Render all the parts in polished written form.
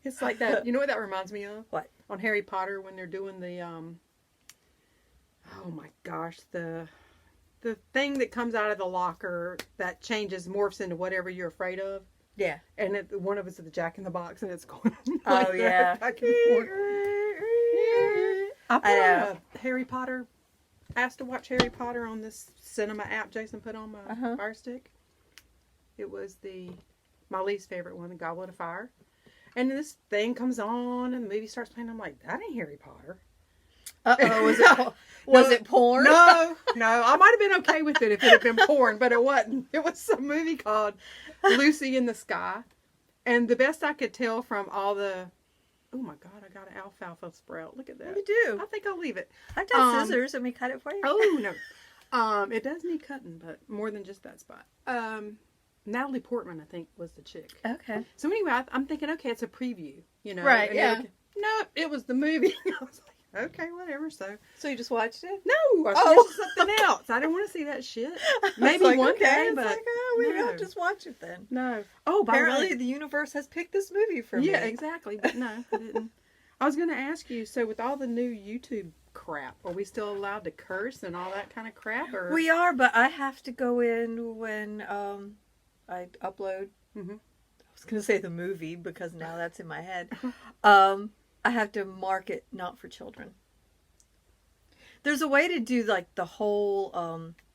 It's like that. You know what that reminds me of? What? On Harry Potter when they're doing the oh my gosh, the thing that comes out of the locker that changes, morphs into whatever you're afraid of. Yeah. And one of us is the Jack in the Box, and it's going like yeah. back and forth. I put on a Harry Potter. Asked to watch Harry Potter on this cinema app Jason put on my Fire Stick. It was my least favorite one, the Goblet of Fire. And this thing comes on, and the movie starts playing. I'm like, that ain't Harry Potter. Uh-oh, was it porn? No. I might have been okay with it if it had been porn, but it wasn't. It was some movie called Lucy in the Sky. And the best I could tell from all the... Oh my God, I got an alfalfa sprout. Look at that. You do? I think I'll leave it. I've got scissors. Let me cut it for you. Oh, no. It does need cutting, but more than just that spot. Natalie Portman, I think, was the chick. Okay. So anyway, I'm thinking, okay, it's a preview, you know. Right, yeah. No, it was the movie. I was like, okay, whatever. So you just watched it? No, I watched something else. I didn't want to see that shit. Maybe like, one okay. day, It's but like, we don't just watch it then. No. Oh, by apparently the way, the universe has picked this movie for me. Yeah, exactly. But no, I didn't. I was going to ask you. So with all the new YouTube crap, are we still allowed to curse and all that kind of crap? Or We are, but I have to go in when I upload. Mm-hmm. I was going to say the movie because now that's in my head. I have to mark it not for children. There's a way to do like the whole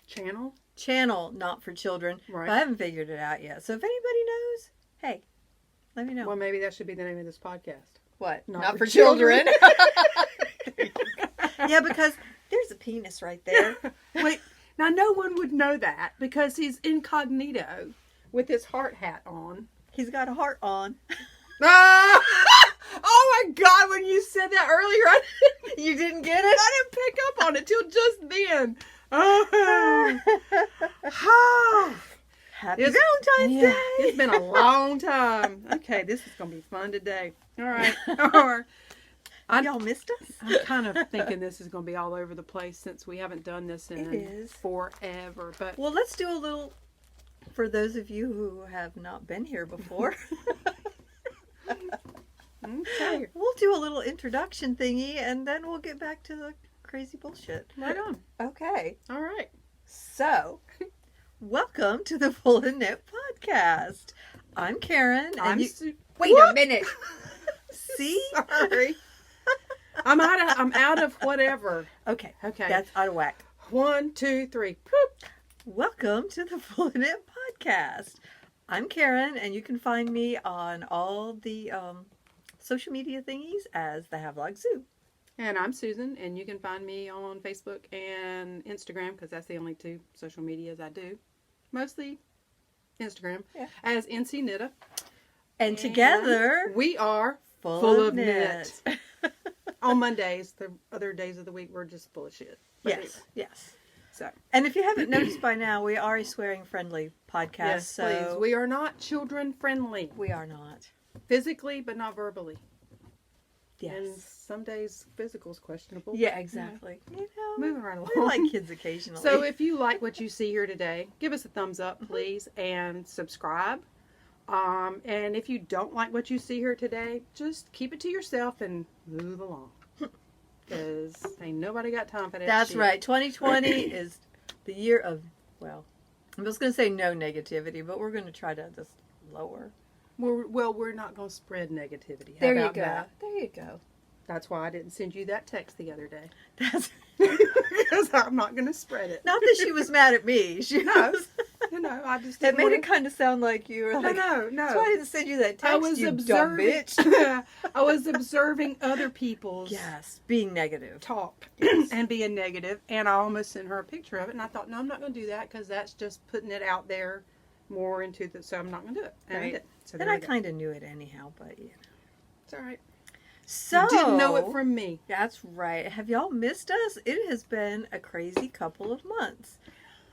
channel not for children. Right. But I haven't figured it out yet. So if anybody knows, hey, let me know. Well, maybe that should be the name of this podcast. What? Not for children. Yeah, because there's a penis right there. Wait, now no one would know that because he's incognito with his heart hat on. He's got a heart on. Ah! Oh my God, when you said that earlier, You didn't get it? I didn't pick up on it till just then. Oh. Happy Valentine's Day. It's been a long time. Okay, this is going to be fun today. All right. Y'all missed us? I'm kind of thinking this is going to be all over the place since we haven't done this in forever. But well, let's do a little, for those of you who have not been here before. Okay. We'll do a little introduction thingy, and then we'll get back to the crazy bullshit. Right on. Okay. All right. So, welcome to the Full and Knit podcast. I'm Karen. And wait a minute. See? Sorry. I'm out of whatever. Okay. Okay. That's out of whack. 1, 2, 3. Poop. Welcome to the Full and Knit podcast. I'm Karen, and you can find me on all the social media thingies as the Havelock Zoo. And I'm Susan, and you can find me on Facebook and Instagram because that's the only two social medias I do. Mostly Instagram as NC Knitta. And together we are full of knit. On Mondays, the other days of the week, we're just full of shit. But yes, anyway. yes. So, and if you haven't noticed by now, we are a swearing-friendly podcast. Yes, so please. We are not children-friendly. We are not. Physically, but not verbally. Yes. And some days, physical is questionable. Yeah, exactly. You know, moving right along. We like kids occasionally. So if you like what you see here today, give us a thumbs up, please, and subscribe. And if you don't like what you see here today, just keep it to yourself and move along. Because ain't nobody got time for that That's shit. right. 2020 is the year of, well, I was going to say no negativity, but we're going to try to just lower. We're not going to spread negativity. How There you about go. that? There you go. That's why I didn't send you that text the other day. That's because I'm not going to spread it. Not that she was mad at me. She was. I just That didn't made want it kind of sound like you were like, no. That's why I didn't send you that text, I was you observing, dumb bitch. I was observing other people's being negative. talk and being negative, and I almost sent her a picture of it, and I thought, no, I'm not going to do that because that's just putting it out there more into the, so I'm not going to do it. And I did. So and I kind of knew it anyhow, but you know. It's all right. So, you didn't know it from me. That's right. Have y'all missed us? It has been a crazy couple of months.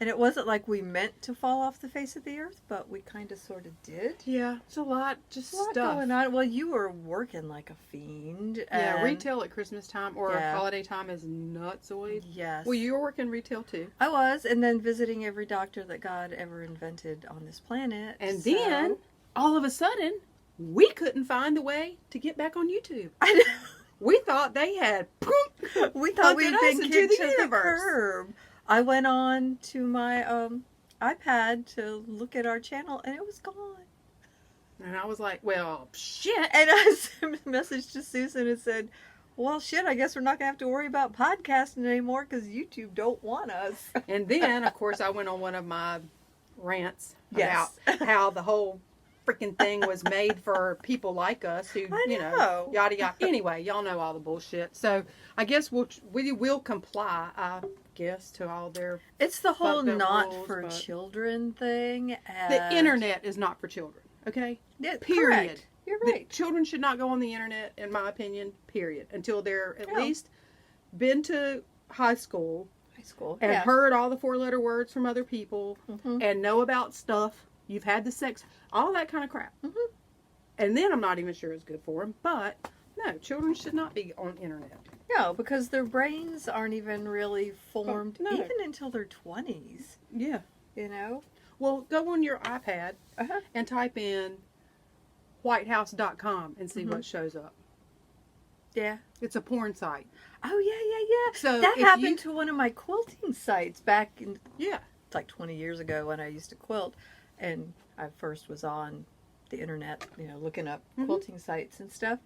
And it wasn't like we meant to fall off the face of the earth, but we kind of sort of did. Yeah, it's a lot, just a lot stuff going on. Well, you were working like a fiend. Yeah, retail at Christmas time or Yeah. holiday time is nutsoid. Yes. Well, you were working retail too. I was, and then visiting every doctor that God ever invented on this planet. And then all of a sudden, we couldn't find the way to get back on YouTube. I know. We thought they had. We thought we'd been into kicked the to the universe. curb. I went on to my iPad to look at our channel, and it was gone. And I was like, well, shit. And I sent a message to Susan and said, well, shit, I guess we're not going to have to worry about podcasting anymore because YouTube don't want us. And then, of course, I went on one of my rants Yes. about how the whole freaking thing was made for people like us who, you know, yada, yada. Anyway, y'all know all the bullshit. So I guess we will comply, I guess, to all their... It's the whole fucked up not rules, for but- children thing. The internet is not for children, okay? Yeah, Period. correct. You're The right. children should not go on the internet, in my opinion, period, until they're at Yeah. least been to high school High school. and yeah. heard all the four-letter words from other people Mhm. and know about stuff. You've had the sex, all that kind of crap. Mhm. And then I'm not even sure it's good for them. But no, children should not be on internet. No, because their brains aren't even really formed no. even until their 20s, Yeah. you know? Well, go on your iPad Uh-huh. and type in whitehouse.com and see Mhm. what shows up. Yeah. It's a porn site. Oh, yeah. So That if happened you- to one of my quilting sites back in Yeah. like 20 years ago when I used to quilt, and I first was on the internet, you know, looking up Mhm. quilting sites and stuff.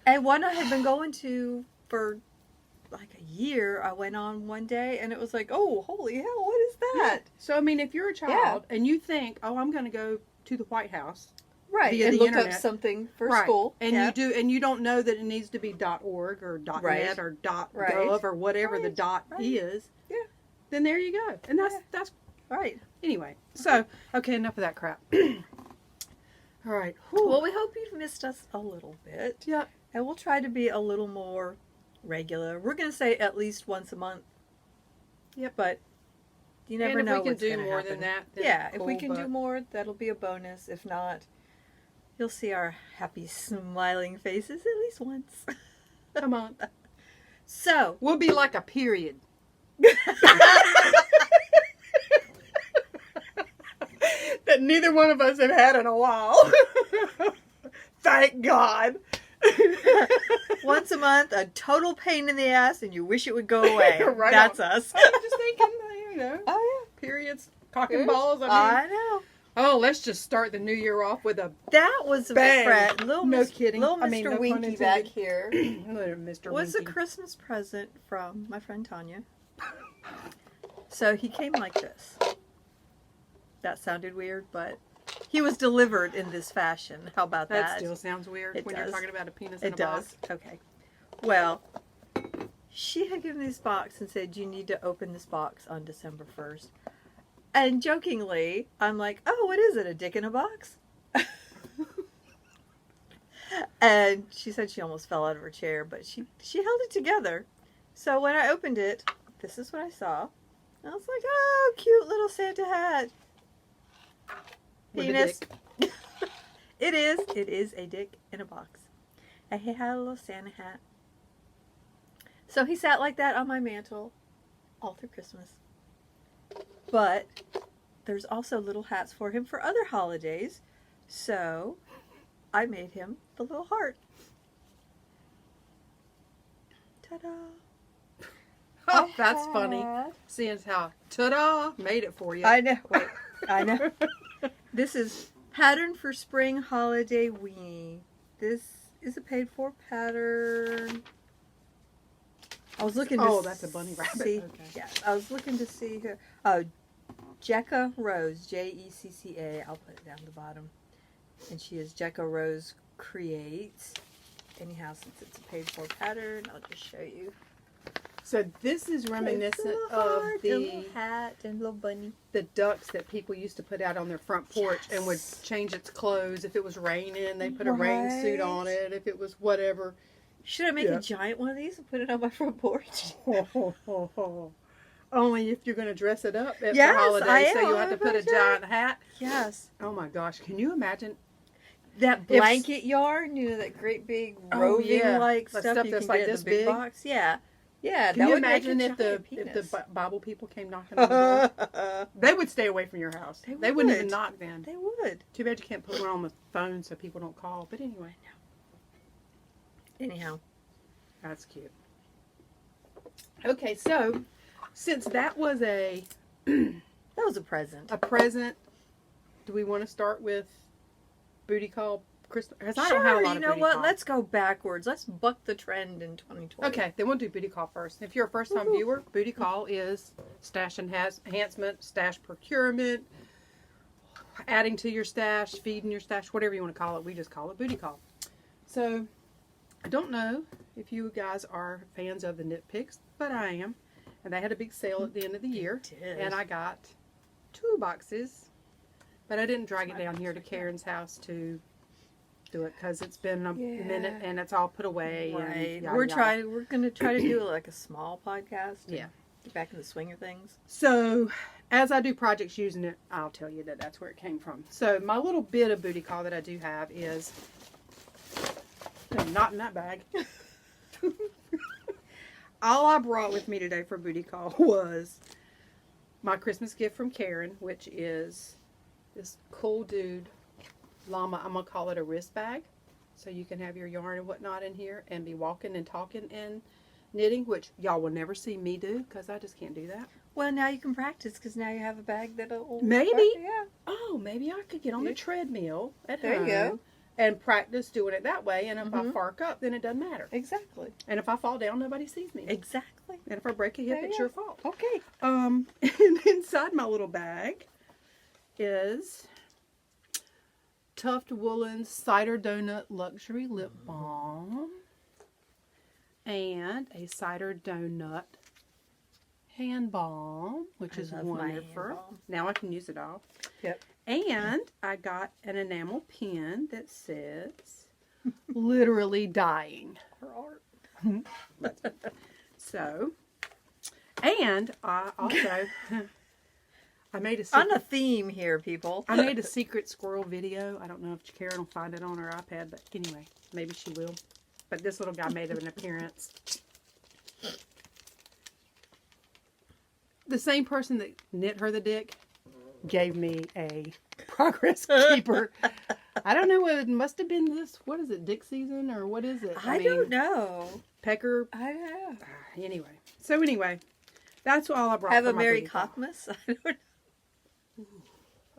And one I had been going to for like a year, I went on one day and it was like, oh, holy hell, what is that? So, I mean, if you're a child and you think, oh, I'm going to go to the White House. Right, Via and the look internet. up something for Right. school. And yeah. you do, and you don't know that it needs to be .org or Right. .net or .gov Right. or whatever the Right. dot Right. is. Yeah. Then there you go. And Yeah. that's Right. anyway. So, okay, enough of that crap. All right. Whew. Well, we hope you've missed us a little bit. Yeah. And we'll try to be a little more regular. We're going to say at least once a month. Yep. But you never and if know we can what's do gonna more happen. than that, then Yeah, cool, if we can but do more, that'll be a bonus. If not, you'll see our happy, smiling faces at least once a month. So, We'll be like a period. That neither one of us have had in a while. Thank God. once a month, a total pain in the ass, and you wish it would go away. Right That's on. us. I'm just thinking, you know, Oh, periods, cock and yeah. balls. I mean, I know. oh, let's just start the new year off with a That was a bang. friend. Little No Mis- kidding. Little Mr. I mean, no pun Winky intended. back here Mr. was a Winky. Christmas present from my friend Tanya. So he came like this. That sounded weird, but he was delivered in this fashion. How about that? That still sounds weird It when does. you're talking about a penis in It a does. box. Okay. Well, she had given me this box and said, you need to open this box on December 1st. And jokingly, I'm like, oh, what is it? A dick in a box? And she said she almost fell out of her chair, but she held it together. So when I opened it, this is what I saw. I was like, oh, cute little Santa hat. With a Penis. dick. It is a dick in a box. And he had a little Santa hat. So he sat like that on my mantle all through Christmas. But there's also little hats for him for other holidays. So I made him the little heart. Ta-da! Oh, that's funny. Seeing how ta-da made it for you. I know. Wait, I know. This is Pattern for Spring Holiday Weenie. This is a paid for pattern. I was looking to Oh, that's a bunny rabbit. see. Okay. Yeah, I was looking to see her. Oh, Jecca Rose, Jecca. I'll put it down the bottom. And she is Jecca Rose Creates. Anyhow, since it's a paid for pattern, I'll just show you. So this is reminiscent of the hat and little bunny. the ducks that people used to put out on their front porch and would change its clothes. If it was raining, they put a rain suit on Right. it. If it was whatever. Should I make Yeah. a giant one of these and put it on my front porch? Only if you're going to dress it up at Yes, the holidays, I so am. you have to put a giant hat. Yes. Oh my gosh, can you imagine? That blanket yarn, you know, that great big Oh, roving yeah. like That stuff stuff you that's can like get in this the big big? box. Yeah. Yeah, Can you imagine if the Bible people came knocking on the door? They would stay away from your house. They wouldn't even knock then. They would. Too bad you can't put one on the phone so people don't call. But anyway. Anyhow. That's cute. Okay, so since that was a that was a present. Do we want to start with booty call Christmas? Sure, I don't have a lot of booty what? Call. Let's go backwards. Let's buck the trend in 2020. Okay, then we'll do booty call first. If you're a first-time viewer, booty call is stash enhancement, stash procurement, adding to your stash, feeding your stash, whatever you want to call it. We just call it booty call. So, I don't know if you guys are fans of the Knit Picks, but I am. And they had a big sale at the end of the year. And I got 2 boxes. But I didn't drag it down here to Karen's house to do it because it's been a minute and it's all put away. Right. And we're going to try to do like a small podcast. Yeah. Get back in the swing of things. So, as I do projects using it, I'll tell you that that's where it came from. So, my little bit of booty call that I do have is not in that bag. All I brought with me today for booty call was my Christmas gift from Karen, which is this cool dude llama. I'm going to call it a wrist bag. So you can have your yarn and whatnot in here and be walking and talking and knitting, which y'all will never see me do because I just can't do that. Well, now you can practice because now you have a bag that'll... Maybe. Yeah. Oh, maybe I could get on the treadmill at home. There you go. And practice doing it that way. And if I fark up, then it doesn't matter. Exactly. And if I fall down, nobody sees me. Exactly. And if I break a hip, it's your fault. Okay. And inside my little bag is Tuft Woolen's Cider Donut Luxury Lip Balm and a Cider Donut Hand Balm, which is wonderful. Now I can use it all. Yep. And I got an enamel pin that says, literally dying. Her art. So, and I also, I made on a theme here, people. I made a secret squirrel video. I don't know if Karen will find it on her iPad, but anyway, maybe she will. But this little guy made an appearance. The same person that knit her the dick gave me a progress keeper. I don't know what it must have been. This, what is it, dick season or what is it? I don't know. Pecker. I don't know. Anyway, that's all I brought. Have a Merry Cockmas. I don't know.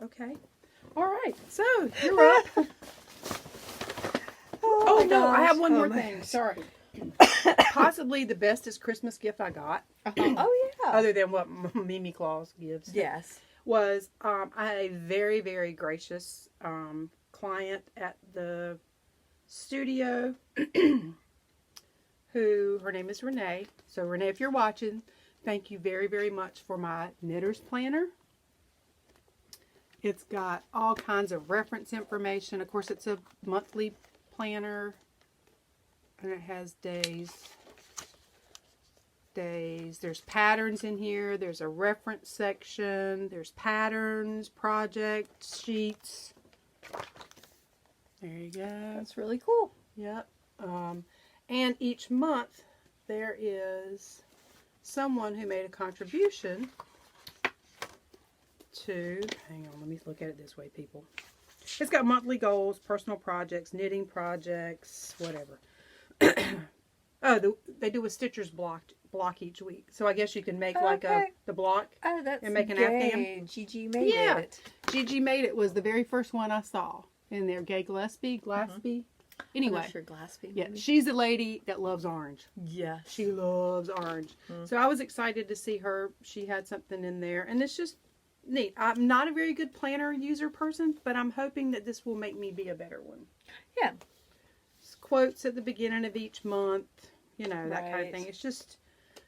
Okay. All right. So you're up. Oh no, I have one more thing. Sorry. Possibly the bestest Christmas gift I got. Oh yeah. Other than what Mimi Claus gives. Yes. Was I had a very, very gracious client at the studio who, her name is Renee. So Renee, if you're watching, thank you very, very much for my knitter's planner. It's got all kinds of reference information. Of course, it's a monthly planner and it has days. There's patterns in here. There's a reference section. There's patterns, project sheets. There you go. That's really cool. Yep. And each month there is someone who made a contribution to, hang on, let me look at it this way, people. It's got monthly goals, personal projects, knitting projects, whatever. Oh, they do a stitcher's block each week. So I guess you can make like the block and make an afghan. Gigi made it. Gigi made it was the very first one I saw in there. Gay Gillespie. Anyway. Sure, Gillespie. Yeah, she's a lady that loves orange. Yes. She loves orange. So I was excited to see her. She had something in there. And it's just neat. I'm not a very good planner user person, but I'm hoping that this will make me be a better one. Yeah. Quotes at the beginning of each month, you know, that kind of thing. It's just,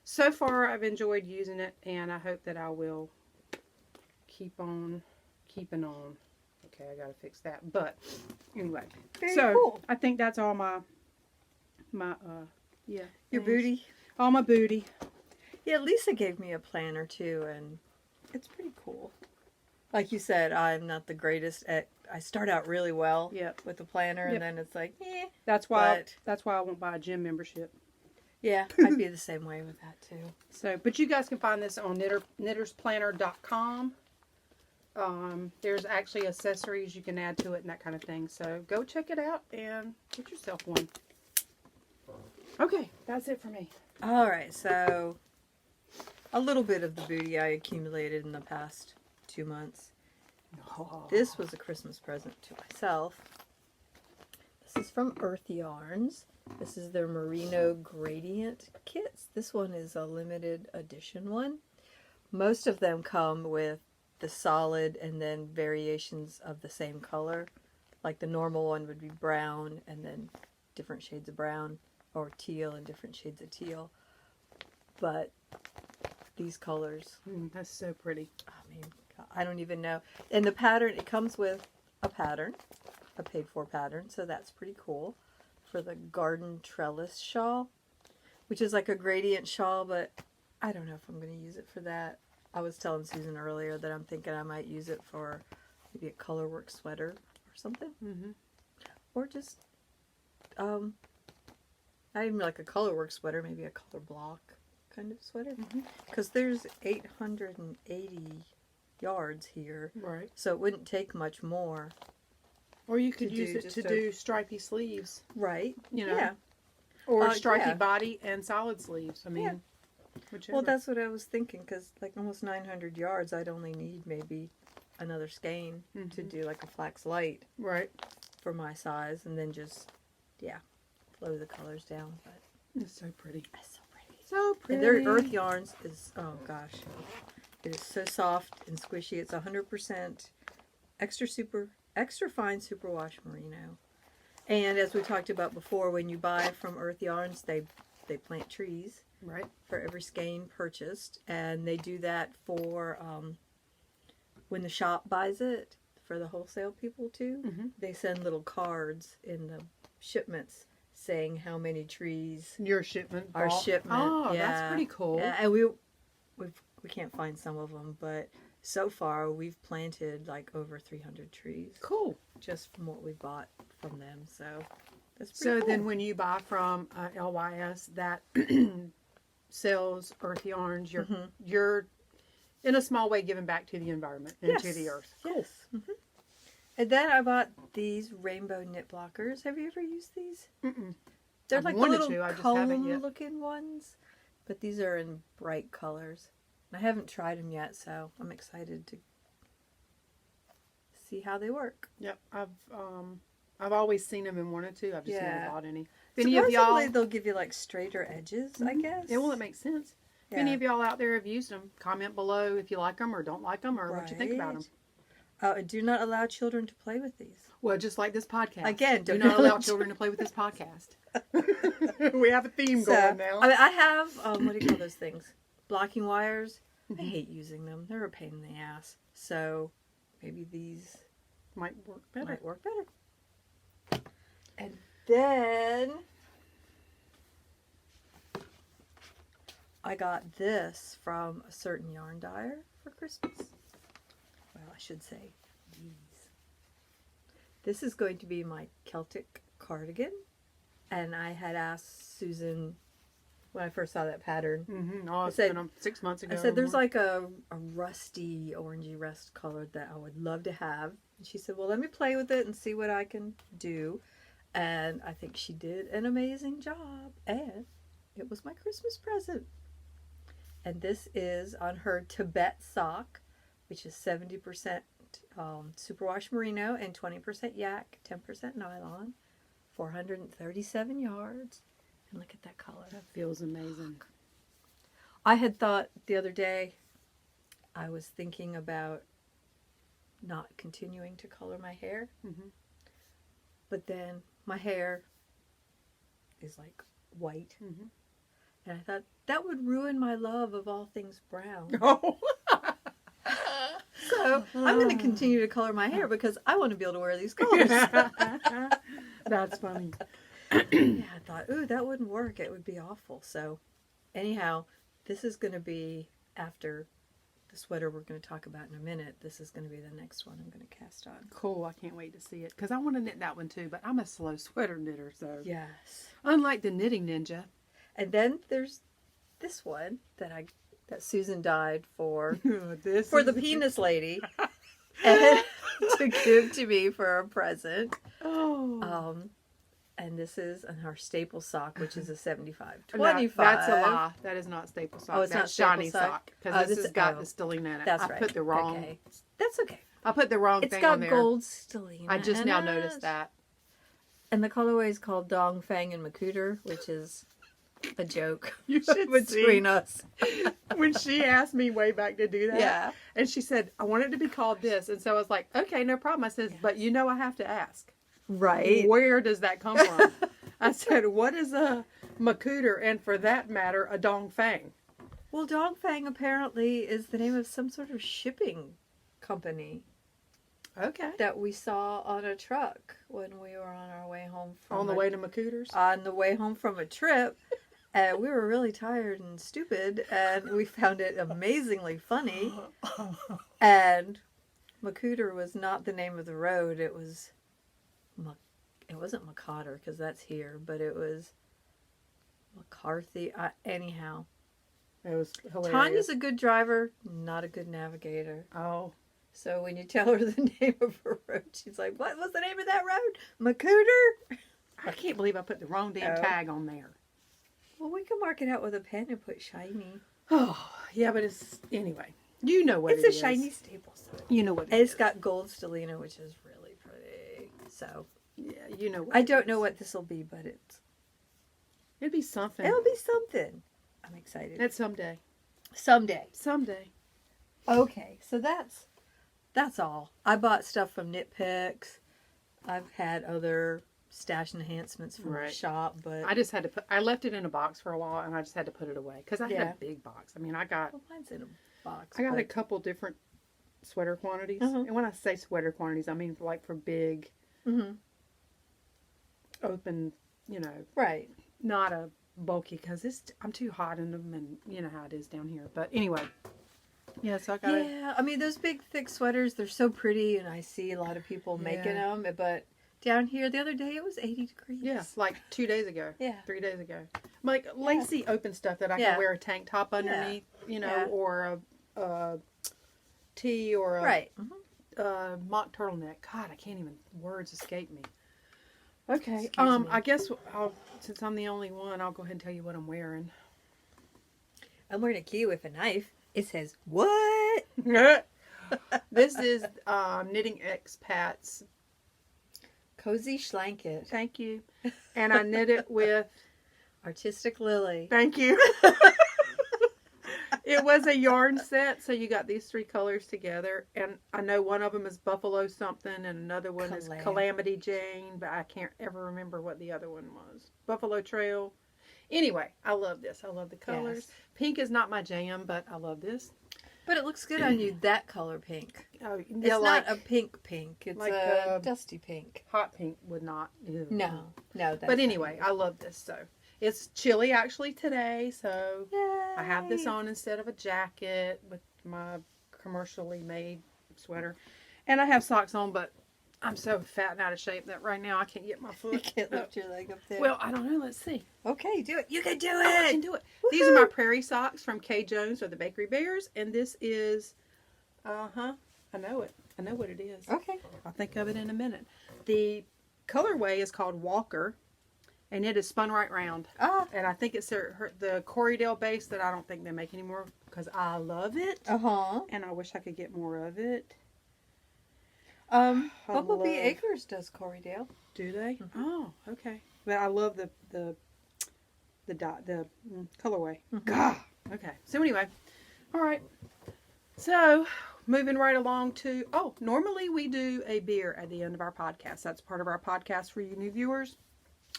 so far I've enjoyed using it, and I hope that I will keep on keeping on. Okay, I gotta fix that. But anyway, very cool. I think that's all my your booty, all my booty. Yeah, Lisa gave me a planner too, and it's pretty cool. Like you said, I'm not the greatest at. I start out really well with the planner, and then it's like, That's why I won't buy a gym membership. Yeah, I'd be the same way with that too. So, but you guys can find this on knittersplanner.com. There's actually accessories you can add to it and that kind of thing. So go check it out and get yourself one. Okay, that's it for me. All right, so a little bit of the booty I accumulated in the past 2 months. Oh. This was a Christmas present to myself. This is from Earth Yarns. This is their Merino Gradient kits. This one is a limited edition one. Most of them come with the solid and then variations of the same color. Like the normal one would be brown and then different shades of brown, or teal and different shades of teal. But these colors, That's so pretty. I mean, I don't even know. And the pattern, it comes with a pattern, a paid for pattern, so that's pretty cool. For the garden trellis shawl, which is like a gradient shawl, but I don't know if I'm going to use it for that. I was telling Susan earlier that I'm thinking I might use it for maybe a colorwork sweater or something. Mm-hmm. Or just, not even like a colorwork sweater, maybe a color block kind of sweater. Because there's 880 yards here. Right. So it wouldn't take much more. Or you could To use do it just to a- do stripy sleeves, Right. you know. Yeah. Or stripy yeah. body and solid sleeves. I mean, Yeah. whichever. Well, that's what I was thinking, because like almost 900 yards, I'd only need maybe another skein to do like a flax light right. for my size, and then just, yeah, flow the colors down. But It's so pretty. it's so pretty. So pretty. And their Earth Yarns is, oh gosh, it is so soft and squishy. It's 100% extra fine superwash merino. And as we talked about before, when you buy from Earth Yarns, they plant trees. Right. For every skein purchased, and they do that for when the shop buys it, for the wholesale people too. They send little cards in the shipments saying how many trees Your shipment. our bought. shipment. Oh, yeah. that's pretty cool. Yeah, and we can't find some of them, but so far we've planted like over 300 trees Cool. just from what we bought from them. So that's pretty So cool. then when you buy from LYS that sells Earth Yarns, you're in a small way giving back to the environment and to the earth. Yes. And then I bought these rainbow knit blockers. Have you ever used these? Mm-mm. They're I've like the wanted little to, I just haven't cone yet. looking ones, but these are in bright colors. I haven't tried them yet, so I'm excited to see how they work. Yep. I've always seen them and wanted to. I've just never bought any. If any of Supposedly y'all, they'll give you like straighter edges, I guess. yeah, well, it makes sense. If any of y'all out there have used them, comment below if you like them or don't like them or what you think about them. Do not allow children to play with these. Well, just like this podcast. Again, do not allow children to play with this podcast. We have a theme going now. I mean, I have, what do you call those things? Blocking wires. I hate using them. They're a pain in the ass. So maybe these Might work better. might work better. And then I got this from a certain yarn dyer for Christmas. Well, I should say these. This is going to be my Celtic cardigan. And I had asked Susan when I first saw that pattern. Oh, it's said- been 6 months ago. I said, or there's more. like a rusty, orangey rust color that I would love to have. And she said, well, let me play with it and see what I can do. And I think she did an amazing job. And it was my Christmas present. And this is on her Tibet sock, which is 70% superwash merino and 20% yak, 10% nylon, 437 yards. And look at that color. That feels amazing. I had thought the other day, I was thinking about not continuing to color my hair. But then my hair is like white. And I thought that would ruin my love of all things brown. Oh. So I'm going to continue to color my hair because I want to be able to wear these colors. That's funny. Yeah, I thought, ooh, that wouldn't work. It would be awful. So anyhow, this is going to be after the sweater we're going to talk about in a minute. This is going to be the next one I'm going to cast on. Cool. I can't wait to see it. Because I want to knit that one too. But I'm a slow sweater knitter. So Yes. unlike the knitting ninja. And then there's this one that Susan dyed for This for is the penis lady and to give to me for a present. Oh. And this is her staple sock, which is a 75. No, 25. that's a lie. That is not staple sock. Oh, it's that's not shiny staple sock? Because Oh, this this has got oh, the stellina in it. That's I right. put the wrong. Okay. That's okay. I put the wrong It's thing got on there. gold stellina. I just now in noticed it. that. And the colorway is called Dong Fang and Macooter, which is a joke You should between see. us. When she asked me way back to do that. Yeah. And she said, I want it to be called this. And so I was like, okay, no problem. I said, but you know I have to ask. Right. Where does that come from? I said, what is a Macooter and for that matter, a Dong Fang? Well, Dong Fang apparently is the name of some sort of shipping company Okay. that we saw on a truck when we were on our way home from On the way to Macooters? on the way home from a trip. And we were really tired and stupid, and we found it amazingly funny. And Macooter was not the name of the road. It was, it wasn't McCotter because that's here, but it was McCarthy. Anyhow, It was hilarious. Tanya's a good driver, not a good navigator. Oh. So when you tell her the name of a road, she's like, "What was the name of that road? Macooter?" I can't believe I put the wrong damn Oh. tag on there. Well, we can mark it out with a pen and put shiny. Oh, yeah, but it's, anyway. You know what It's it a is. shiny staple sign. You know what it And it's is. got gold stellina, which is really pretty. So Yeah, you know what I it don't is. know what this will be, but It'd be something. it'll be something. I'm excited. It's someday. Someday. Someday. Okay, so that's all. I bought stuff from Knit Picks. I've had other stash enhancements from the Right. shop, but I just had to put, I left it in a box for a while and I just had to put it away. Because I had Yeah. a big box. I mean, I got well, mine's in a box. a but- couple different sweater quantities. Uh-huh. And when I say sweater quantities, I mean like for big, Mhm. open, you know, Right. not a bulky because I'm too hot in them and you know how it is down here. But anyway, yeah, so I got it. Yeah, I mean those big thick sweaters, they're so pretty, and I see a lot of people making Yeah. them. But down here the other day it was 80 degrees. Yeah, like 2 days ago. Yeah. 3 days ago. Like lacy open stuff that I Yeah. can wear a tank top underneath, you know, Yeah. or a tee or a Right. Mhm. mock turtleneck. God, I can't even, words escape me. Okay, Excuse me. I guess since I'm the only one, I'll go ahead and tell you what I'm wearing. I'm wearing a key with a knife. It says what? This is Knitting Expats. Cozy Schlanket. Thank you. And I knit it with, Artistic Lily. thank you. It was a yarn set, so you got these 3 colors together, and I know one of them is Buffalo something, and another one is Calamity Jane, but I can't ever remember what the other one was. Buffalo Trail. Anyway, I love this. I love the colors. Yes. Pink is not my jam, but I love this. But it looks good on you, that color pink. Oh, It's yeah, like not a pink. It's like, a dusty pink. hot pink would not. Ew. No. That's But anyway, I love this. So it's chilly actually today, so I have this on instead of a jacket with my commercially made sweater. And I have socks on, but I'm so fat and out of shape that right now I can't get my foot. You can't lift your leg up there. Well, I don't know. Let's see. okay, do it. You can do it. Oh, I can do it. These are my prairie socks from K. Jones or the Bakery Bears. And this is, I know it. I know what it is. Okay. I'll think of it in a minute. The colorway is called Walker, and it is spun right round. Ah. And I think it's the Corriedale base that I don't think they make anymore because I love it. Uh-huh. And I wish I could get more of it. Bumblebee Acres does Corriedale. Do they? Mhm. Oh, okay. But I love the colorway. Mhm. God. Okay. So anyway, all right. So moving right along to normally we do a beer at the end of our podcast. That's part of our podcast for you new viewers.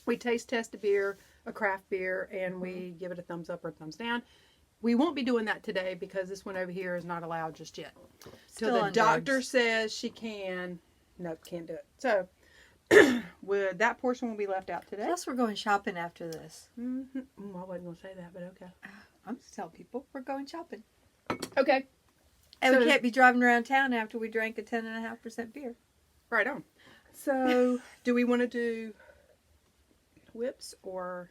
We taste test a beer, a craft beer, and we give it a thumbs up or a thumbs down. We won't be doing that today because this one over here is not allowed just yet. Till the doctor says she can. Nope, can't do it. So that portion will be left out today. Plus, we're going shopping after this. Mm-hmm. I wasn't going to say that, but okay. I'm just telling people we're going shopping. Okay. And we So- can't be driving around town after we drank a 10.5% beer. Right on. So do we want to do whips or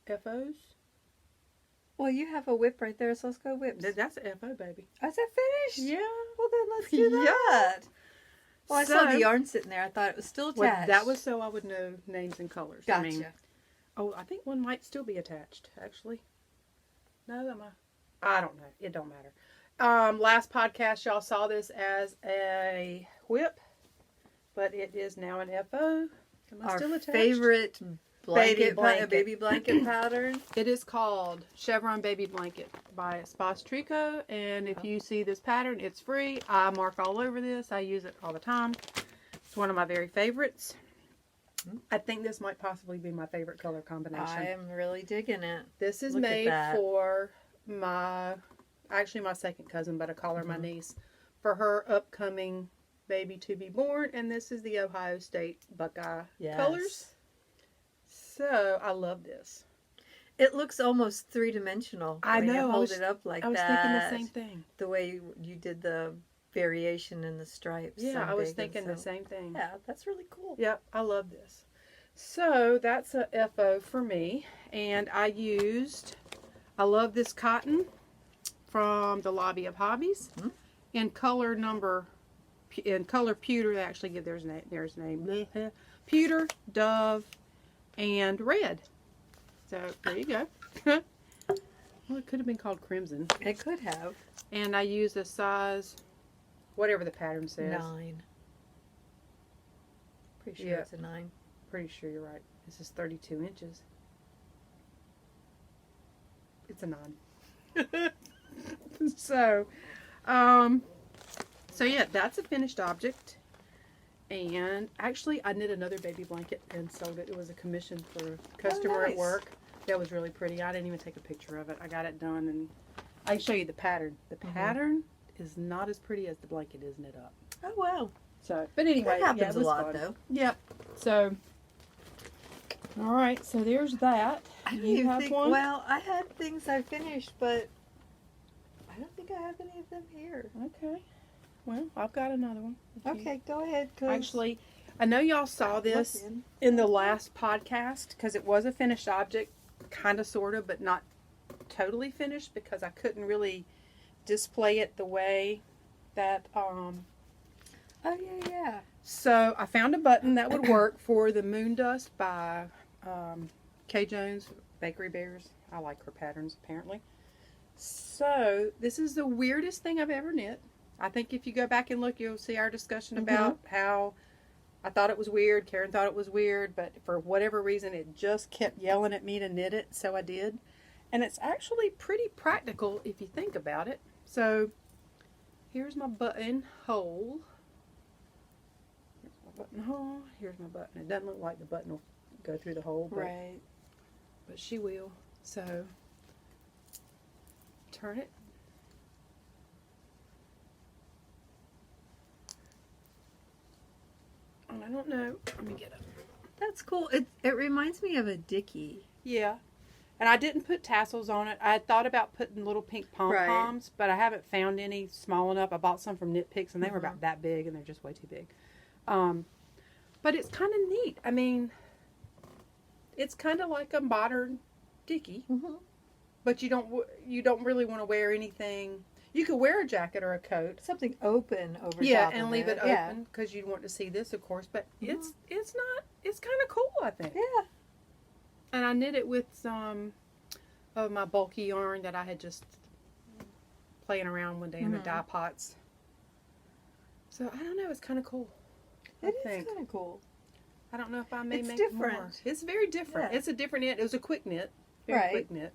FOs? Well, you have a whip right there, so let's go whips. That's an FO, baby. Oh, is that finished? Yeah. Well, then let's do that. Well, I saw the yarn sitting there. I thought it was still attached. Well, that was so I would know names and colors. Gotcha. I mean, I think one might still be attached, actually. No, I don't know. It don't matter. Last podcast, y'all saw this as a whip, but it is now an FO. Am I still attached? Favorite baby blanket pattern. It is called Chevron Baby Blanket by Spas Tricot, and if you see this pattern, it's free. I mark all over this. I use it all the time. It's one of my very favorites. I think this might possibly be my favorite color combination. I am really digging it. This is made for my second cousin, but I call her my niece, for her upcoming baby to be born, and this is the Ohio State Buckeye colors. So I love this. It looks almost three-dimensional. I know. You hold it up like that. I was thinking the same thing. The way you did the variation in the stripes. Yeah, I was thinking the same thing. Yeah, that's really cool. Yep, I love this. So that's a FO for me, and I love this cotton from the Lobby of Hobbies in color pewter. They actually give their name. Pewter, Dove, and red. So there you go. Well, it could have been called crimson. It could have. And I use a size, whatever the pattern says. 9. Pretty sure it's a 9. Pretty sure you're right. This is 32 inches. It's a 9. So yeah, that's a finished object. And actually, I knit another baby blanket and sold it. It was a commission for a customer at work. That was really pretty. I didn't even take a picture of it. I got it done, and I can show you the pattern. The pattern is not as pretty as the blanket is knit up. Oh, wow. So, but anyway, that happens it was a lot, fun. though. Yep. So, all right. So there's that. You have one? Well, I had things I finished, but I don't think I have any of them here. Okay. Well, I've got another one. Okay, go ahead. Actually, I know y'all saw this in the last podcast because it was a finished object, kind of, sort of, but not totally finished because I couldn't really display it the way that. Oh yeah. So I found a button that would work for the Moon Dust by Kay Jones Bakery Bears. I like her patterns apparently. So this is the weirdest thing I've ever knit. I think if you go back and look, you'll see our discussion about how I thought it was weird. Karen thought it was weird, but for whatever reason, it just kept yelling at me to knit it, so I did. And it's actually pretty practical if you think about it. So here's my buttonhole. Here's my buttonhole. Here's my button. It doesn't look like the button will go through the hole, but she will. So turn it. I don't know. Let me get up. That's cool. It reminds me of a Dickie. Yeah. And I didn't put tassels on it. I had thought about putting little pink pom-poms, but I haven't found any small enough. I bought some from Knit Picks, and they were about that big, and they're just way too big. But it's kind of neat. I mean, it's kind of like a modern Dickie, but you don't really want to wear anything. You could wear a jacket or a coat. Something open over top and of leave it open because you'd want to see this, of course. But it's kind of cool, I think. Yeah. And I knit it with some of my bulky yarn that I had just playing around one day in the dye pots. So I don't know. It's kind of cool. It is kind of cool. I don't know if I may make different. more. It's very different. Yeah. It's a different knit. It was a quick knit. Very quick knit.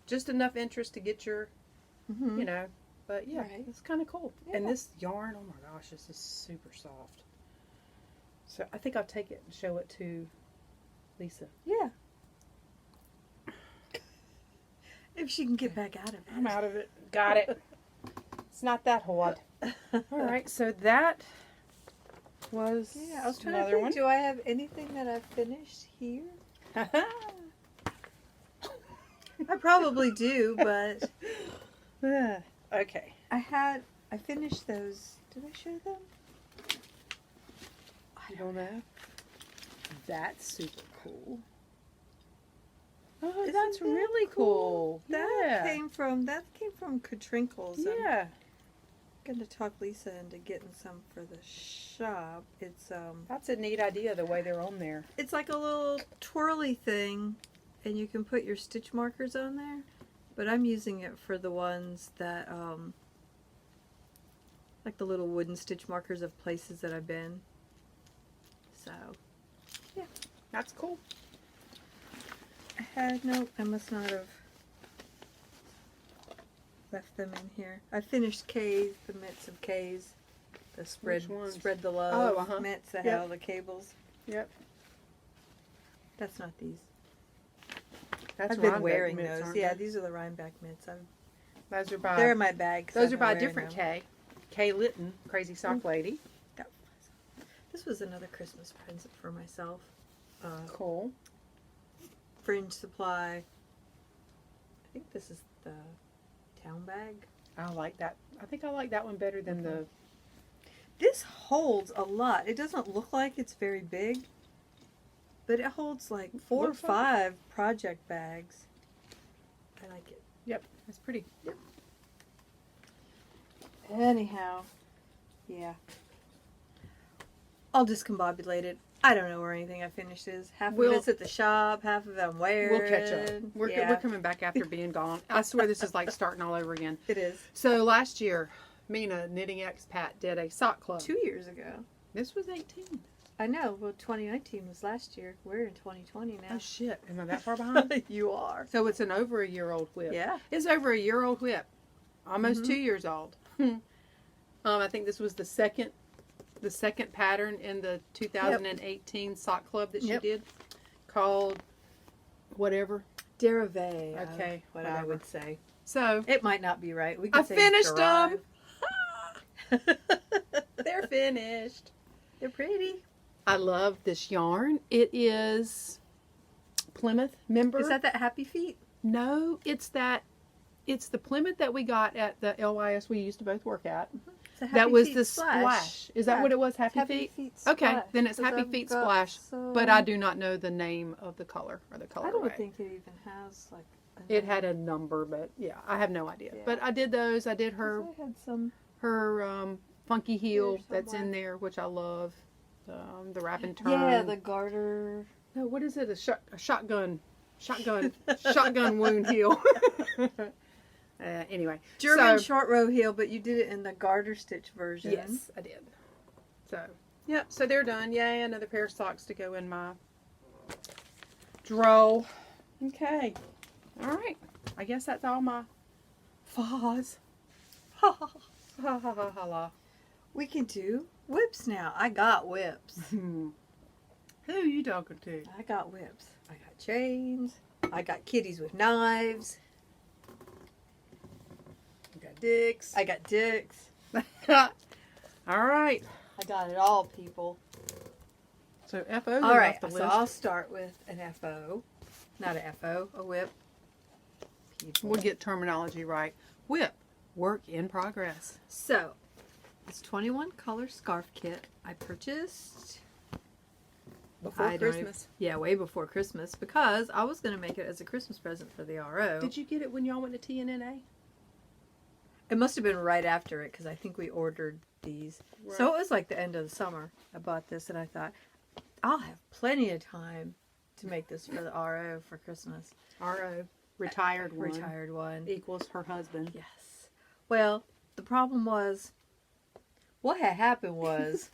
Just enough interest to get your, you know. But yeah, it's kind of cool. Yeah. And this yarn, oh my gosh, this is super soft. So I think I'll take it and show it to Lisa. Yeah. If she can get back out of it. I'm out of it. Got it. It's not that hard. All right, so that was I was trying another to think, one. do I have anything that I've finished here? I probably do, but... Okay. I finished those. Did I show them? I don't know. That's super cool. Oh, Isn't that's that really cool. That came from Katrinkles. Yeah. I'm gonna talk Lisa into getting some for the shop. It's That's a neat idea, the way they're on there. it's like a little twirly thing, and you can put your stitch markers on there. But I'm using it for the ones that like the little wooden stitch markers of places that I've been. So, yeah. That's cool. I must not have left them in here. I finished K's, the mitts of K's. The spread the love mitts that have all the cables. Yep. That's not these. That's I've been Rhinebeck wearing mitts, those. aren't Yeah, they? these are the Rhinebeck mitts. Those are by. They're in my bag. 'Cause Those I've are been by a wearing different them. K. Kay Litton, Crazy Sock Lady. This was another Christmas present for myself. Cool. Fringe Supply. I think this is the town bag. I like that. I think I like that one better than the. This holds a lot. It doesn't look like it's very big, but it holds like 4 or Looks like 5 project bags. I like it. Yep, it's pretty. Yep. Anyhow, yeah. I'll discombobulate it. I don't know where anything I finished is. Half of it's at the shop, half of it I'm wearing. We'll catch up. We're coming back after being gone. I swear this is like starting all over again. It is. So last year, Mina, Knitting Expat, did a sock club. 2 years ago. This was 18. I know. Well, 2019 was last year. We're in 2020 now. Oh shit! Am I that far behind? You are. So it's an over a year old whip. Yeah. It's over a year old whip. Almost 2 years old. I think this was the second pattern in the 2018 sock club that she did, called whatever. Derive. Okay, What I would say. So It might not be right. We could I say finished derive. them. They're finished. They're pretty. I love this yarn. It is Plymouth member. Is that Happy Feet? No, it's the Plymouth that we got at the LYS we used to both work at. That was the splash. Is that what it was? Happy Feet? Okay, then it's Happy Feet Splash. But I do not know the name of the color or the color. I don't think it even has like. It had a number, but yeah, I have no idea. Yeah. But I did those. I did her. I had some. Her funky heel that's in there, which I love. The wrap and turn. Yeah, the garter. No, what is it? A shotgun wound heel. Anyway, German short row heel, but you did it in the garter stitch version. Yes, I did. So, yep. So they're done. Yay! Another pair of socks to go in my drawer. Okay. All right. I guess that's all my fahs. Ha ha ha ha ha ha la. We can do whips now. I got whips. Who are you talking to? I got whips. I got chains. I got kitties with knives. I got dicks. I got dicks. All right. I got it all, people. So FO. All right. Off the So list. I'll start with an FO. Not a FO, a whip. People. We'll get terminology right. Whip. Work in progress. So, it's 21 color scarf kit I purchased Before Christmas. Yeah, way before Christmas, because I was going to make it as a Christmas present for the RO. Did you get it when y'all went to TNNA? It must have been right after it, because I think we ordered these. Right. So it was like the end of the summer. I bought this, and I thought, I'll have plenty of time to make this for the RO for Christmas. RO. Retired one. Retired one. Equals her husband. Yes. Well, the problem was, what had happened was,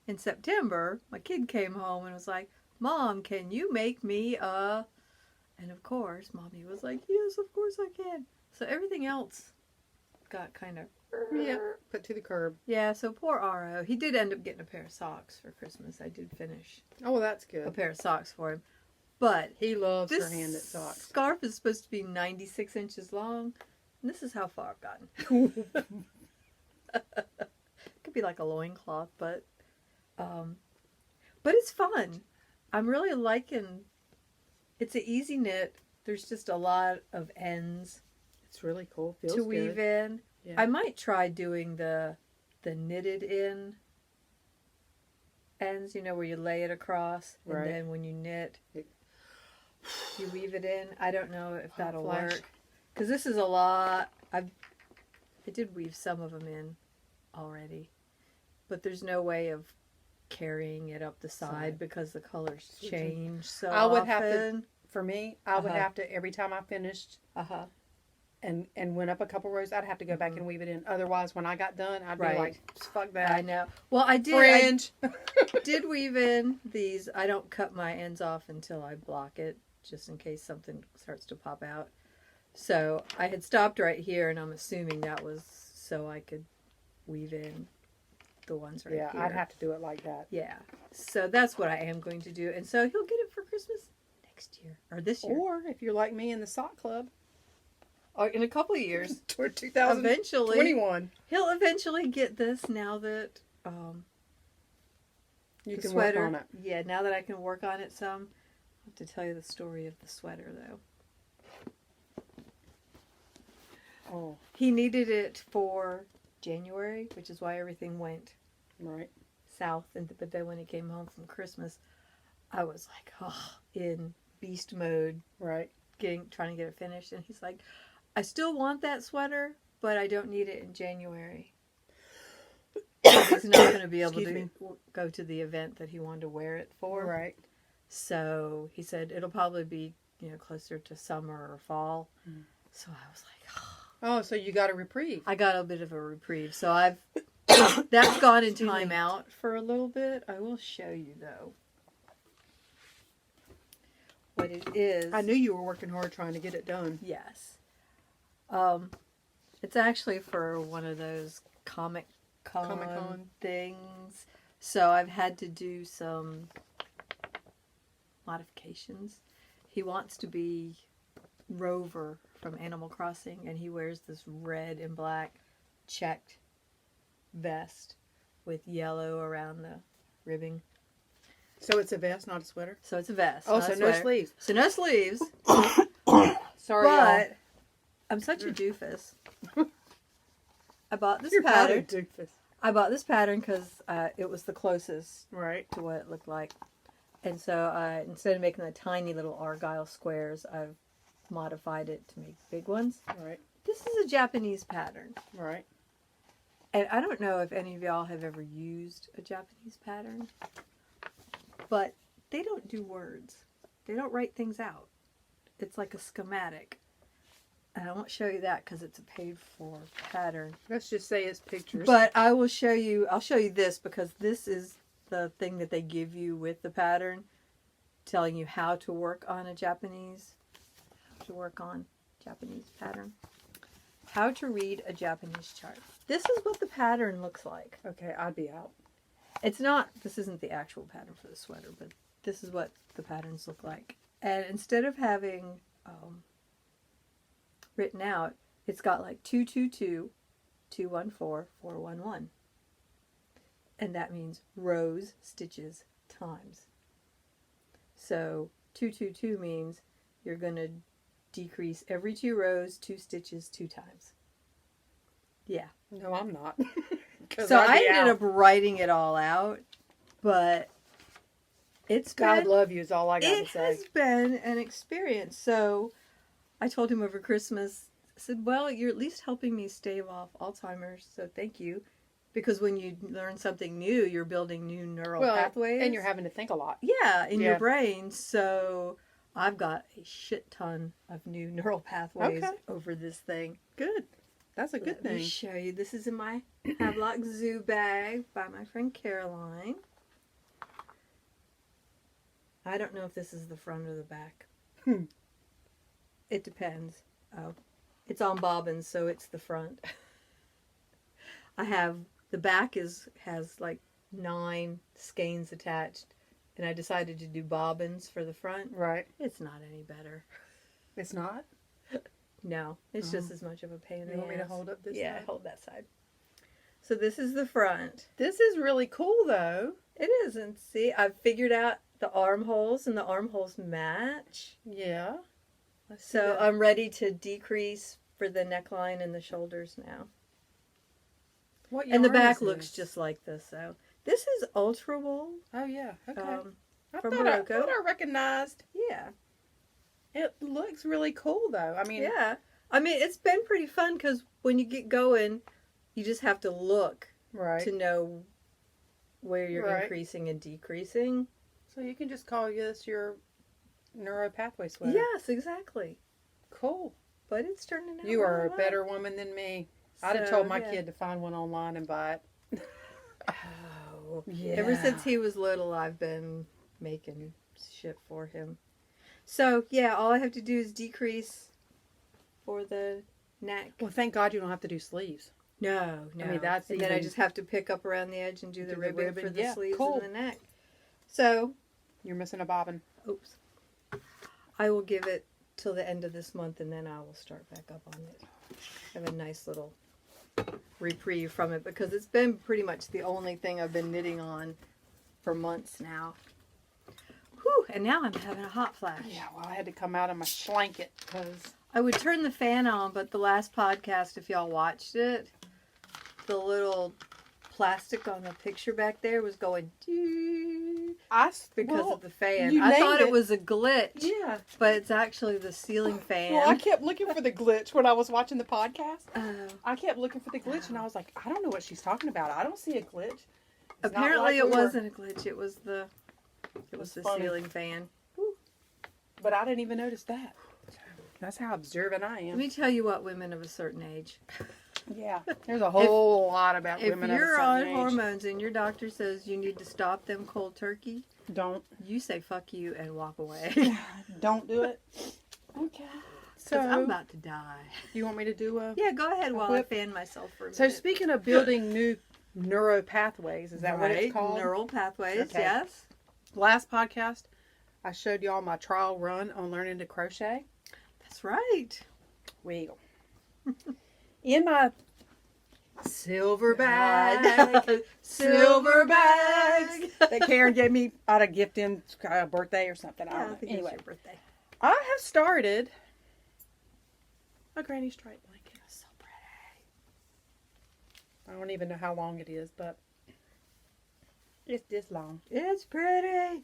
in September, my kid came home and was like, Mom, can you make me a... And of course, Mommy was like, yes, of course I can. So everything else got kind of... Yeah, put to the curb. Yeah, so poor RO. He did end up getting a pair of socks for Christmas. I did finish. Oh, well, that's good. A pair of socks for him. But he loves her hand-knit socks. This scarf is supposed to be 96 inches long. And this is how far I've gotten. Could be like a loincloth, but it's fun. I'm really liking. It's an easy knit. There's just a lot of ends. It's really cool. Feels to weave in. Yeah. I might try doing the knitted in ends. You know, where you lay it across, and then when you knit. You weave it in. I don't know if that'll flash. work. Because this is a lot. I did weave some of them in already. But there's no way of carrying it up the side because the colors change so often. I would have to, for me, I would Uh-huh. have to, every time I finished Uh-huh. and went up a couple rows, I'd have to go back and weave it in. Otherwise, when I got done, I'd be Right. like, fuck that. I know. Well, I did. Fringe. I did weave in these. I don't cut my ends off until I block it, just in case something starts to pop out. So I had stopped right here, and I'm assuming that was so I could weave in the ones right here. Yeah, I'd have to do it like that. Yeah. So that's what I am going to do. And so he'll get it for Christmas next year. Or this year. Or if you're like me in the sock club, Or in a couple of years. toward 2021. Eventually. He'll eventually get this now that You the can sweater. work on it. Yeah, now that I can work on it some. I'll have to tell you the story of the sweater though. Oh, He needed it for January, which is why everything went right. south. But then when he came home from Christmas, I was like, in beast mode, Right. trying to get it finished. And he's like, I still want that sweater, but I don't need it in January. He's not going to be able Excuse to go to the event that he wanted to wear it for. Right. So he said it'll probably be, closer to summer or fall. Mm. So I was like, Oh, so you got a reprieve. I got a bit of a reprieve. So that's gone in Excuse me. timeout for a little bit. I will show you though what it is. I knew you were working hard trying to get it done. Yes. It's actually for one of those Comic-Con things. So I've had to do some modifications. He wants to be Rover from Animal Crossing, and he wears this red and black checked vest with yellow around the ribbing. So it's a vest, not a sweater? So it's a vest. Oh, not so a no sweater. sleeves. So no sleeves. Sorry, But I'm such a doofus. I bought this You're pattern. not a doofus. I bought this pattern because it was the closest Right. to what it looked like. And so instead of making the tiny little argyle squares, I've modified it to make big ones. Right. This is a Japanese pattern. Right. And I don't know if any of y'all have ever used a Japanese pattern, but they don't do words. They don't write things out. It's like a schematic. And I won't show you that because it's a paid for pattern. Let's just say it's pictures. But I'll show you this because this is the thing that they give you with the pattern, telling you how to work on a Japanese pattern. How to read a Japanese chart. This is what the pattern looks like. Okay, I'd be out. This isn't the actual pattern for the sweater, but this is what the patterns look like. And instead of having written out, it's got like 222, 214, 411. And that means rows, stitches, times. So 222 means you're going to decrease every 2 rows, 2 stitches, 2 times. Yeah. No, I'm not. So I ended up writing it all out, but it's God been, love you is all I got to it say. has been an experience. So I told him over Christmas, I said, well, you're at least helping me stave off Alzheimer's, so thank you. Because when you learn something new, you're building new neural pathways. And you're having to think a lot. Yeah, in your brain. So I've got a shit ton of new neural pathways over this thing. Good. That's a good Let me thing. show you. This is in my Havelock Zoo bag by my friend Caroline. I don't know if this is the front or the back. It depends. Oh, it's on bobbins, so it's the front. I have the back has like 9 skeins attached, and I decided to do bobbins for the front. Right. It's not any better. It's not? No, it's just as much of a pain in the ass. You want me to hold up this Yeah, side? hold that side. So this is the front. This is really cool, though. It is, and see, I've figured out the armholes, and the armholes match. Yeah. So I'm ready to decrease for the neckline and the shoulders now. What And the yarn back is looks this? just like this, so. This is ultra wool. Oh, yeah. Okay. From I thought Morocco. I recognized. Yeah. It looks really cool, though. I mean, yeah. I mean, it's been pretty fun because when you get going, you just have to look right. to know where you're Right. increasing and decreasing. So you can just call this your neuro pathway sweater. Yes, exactly. Cool. But it's turning out. You are a well. better woman than me. I'd have told my kid to find one online and buy it. Oh, yeah. Ever since he was little, I've been making shit for him. So, yeah, all I have to do is decrease for the neck. Well, thank God you don't have to do sleeves. No. I mean, that's and then I just have to pick up around the edge and do the ribbon for the sleeves and the neck. So, you're missing a bobbin. Oops. I will give it till the end of this month, and then I will start back up on it. Have a nice little reprieve from it, because it's been pretty much the only thing I've been knitting on for months now. Whew, and now I'm having a hot flash. Yeah, well, I had to come out of my blanket because I would turn the fan on, but the last podcast, if y'all watched it, the little plastic on the picture back there was going because of the fan. I thought it was a glitch. Yeah. But it's actually the ceiling fan. Well, I kept looking for the glitch when I was watching the podcast. Oh. I kept looking for the glitch, and I was like, I don't know what she's talking about. I don't see a glitch. Apparently it wasn't a glitch. It was the ceiling fan. But I didn't even notice that. That's how observant I am. Let me tell you what, women of a certain age. Yeah, there's a whole lot about if women of a you're certain on age. hormones and your doctor says you need to stop them cold turkey, don't. You say fuck you and walk away. Don't do it. Okay. So I'm about to die. You want me to do a? Yeah, go ahead while I fan myself for a minute. So speaking of building new neural pathways, is that what it's called? Neural pathways, okay. Yes. Last podcast, I showed y'all my trial run on learning to crochet. That's right. Well, in my silver bag that Karen gave me at a gift in a birthday or something. Yeah, I don't know. think Anyway, it was your birthday. I have started a granny stripe blanket. It's so pretty. I don't even know how long it is, but it's this long. It's pretty.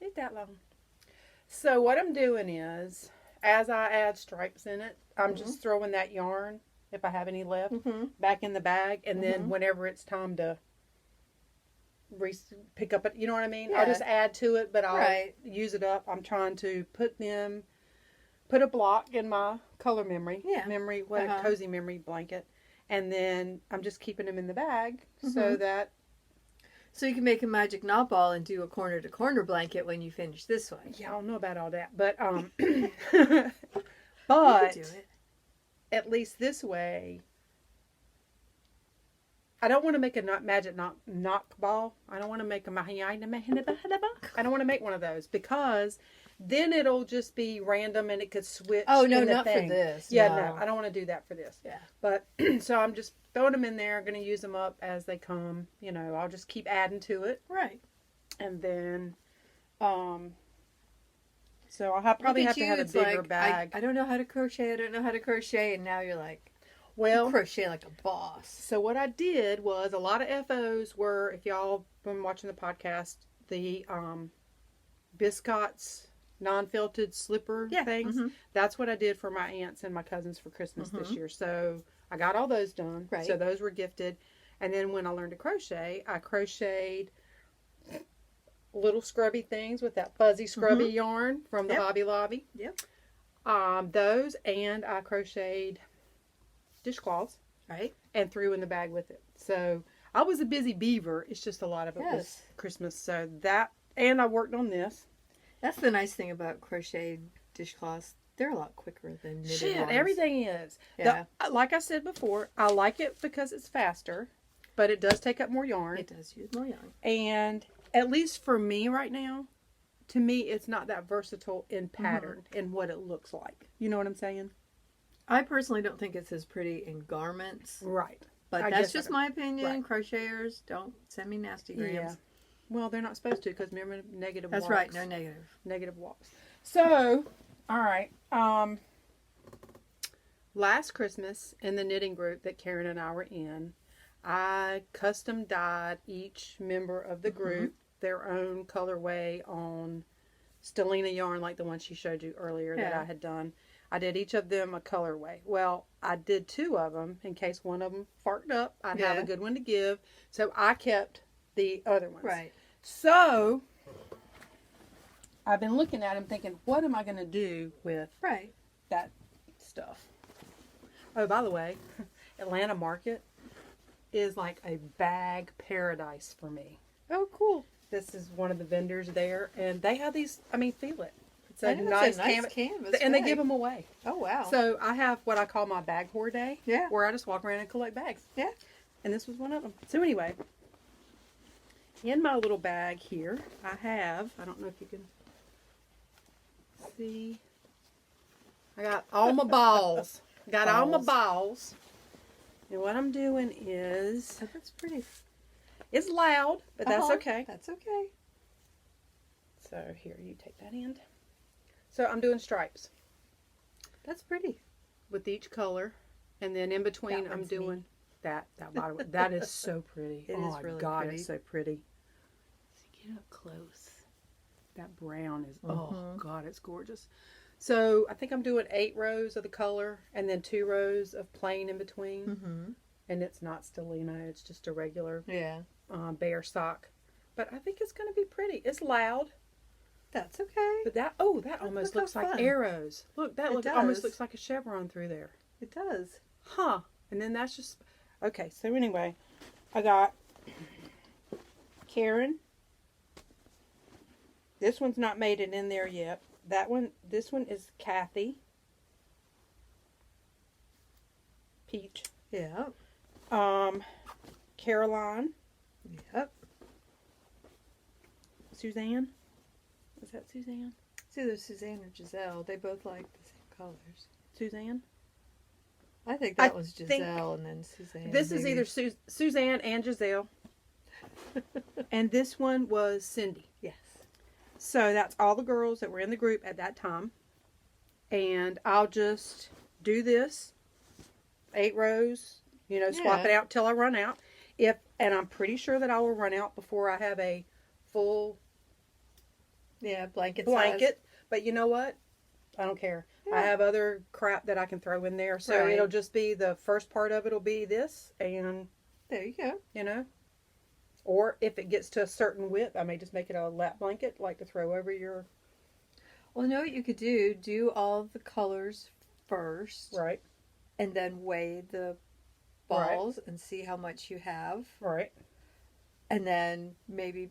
It's that long. So what I'm doing is, as I add stripes in it, I'm just throwing that yarn, if I have any left, back in the bag. And then whenever it's time to pick up it, you know what I mean? Yeah. I'll just add to it, but I'll use it up. I'm trying to put a block in my color memory, cozy memory blanket. And then I'm just keeping them in the bag so you can make a magic knot ball and do a corner to corner blanket when you finish this one. Yeah, I don't know about all that, but but do it. At least this way, I don't want to make a magic knock ball. I don't want to make I don't want to make one of those, because then it'll just be random and it could switch. Oh no, not for this. Yeah, no, I don't want to do that for this. Yeah, but so I'm just throwing them in there. I'm going to use them up as they come. You know, I'll just keep adding to it. Right. And then, so I'll probably have to have a bigger bag. I don't know how to crochet. And now you're like, well, you crochet like a boss. So what I did was, a lot of FOs were, if y'all been watching the podcast, the Biscott's non-felted slipper things. That's what I did for my aunts and my cousins for Christmas this year. So I got all those done. Right. So those were gifted. And then when I learned to crochet, I crocheted little scrubby things with that fuzzy scrubby yarn from the Hobby Lobby. Yep. Those, and I crocheted dishcloths. Right. And threw in the bag with it. So I was a busy beaver. It's just a lot of it was Christmas. So that, and I worked on this. That's the nice thing about crocheted dishcloths. They're a lot quicker than knitted ones. Everything is. Yeah. Like I said before, I like it because it's faster, but it does take up more yarn. It does use more yarn. And at least for me right now, to me, it's not that versatile in pattern and what it looks like. You know what I'm saying? I personally don't think it's as pretty in garments. Right. But that's just my opinion. Right. Crocheters, don't send me nasty grams. Yeah. Well, they're not supposed to, because remember, negative walks. That's right, no negative. Negative walks. So, all right. Last Christmas, in the knitting group that Karen and I were in, I custom dyed each member of the group their own colorway on Stellina yarn like the one she showed you earlier that I had done. I did each of them a colorway. Well, I did 2 of them in case one of them farked up. I'd have a good one to give. So I kept the other ones. Right. So I've been looking at them thinking, what am I going to do with that stuff? Oh, by the way, Atlanta Market is like a bag paradise for me. Oh, cool. This is one of the vendors there, and they have these, I mean, feel it. It's a a nice canvas. And they give them away. Oh, wow. So I have what I call my bag whore day. Yeah. Where I just walk around and collect bags. Yeah. And this was one of them. So anyway, in my little bag here, I have, I don't know if you can see, I got all my balls. Got all my balls. And what I'm doing is, oh, that's pretty. It's loud, but that's okay. That's okay. So here, you take that end. So I'm doing stripes. That's pretty. With each color. And then in between I'm doing that bottom. That is so pretty. It is my really God, pretty. it's so pretty. So get up close. That brown is, oh God, it's gorgeous. So I think I'm doing 8 rows of the color and then 2 rows of plain in between. And it's not Stellina, it's just a regular bare sock. But I think it's going to be pretty. It's loud. That's okay. But that almost looks like arrows. Look, almost looks like a chevron through there. It does. Huh. And then that's just, okay, so anyway, I got Karen. This one's not made it in there yet. This one is Kathy. Peach. Yeah. Caroline. Yep. Suzanne. Is that Suzanne? It's either Suzanne or Giselle. They both like the same colors. Suzanne? I think that was Giselle and then Suzanne. This is either Suzanne and Giselle. And this one was Cindy. Yes. So that's all the girls that were in the group at that time. And I'll just do this. 8 rows. You know, swap it out till I run out. And I'm pretty sure that I will run out before I have a full blanket. But you know what? I don't care. I have other crap that I can throw in there. So it'll just be the first part of it will be this. And there you go. You know? Or if it gets to a certain width, I may just make it a lap blanket, like to throw over your... Well, you know what you could do? Do all the colors first. Right. And then weigh the balls and see how much you have. Right. And then maybe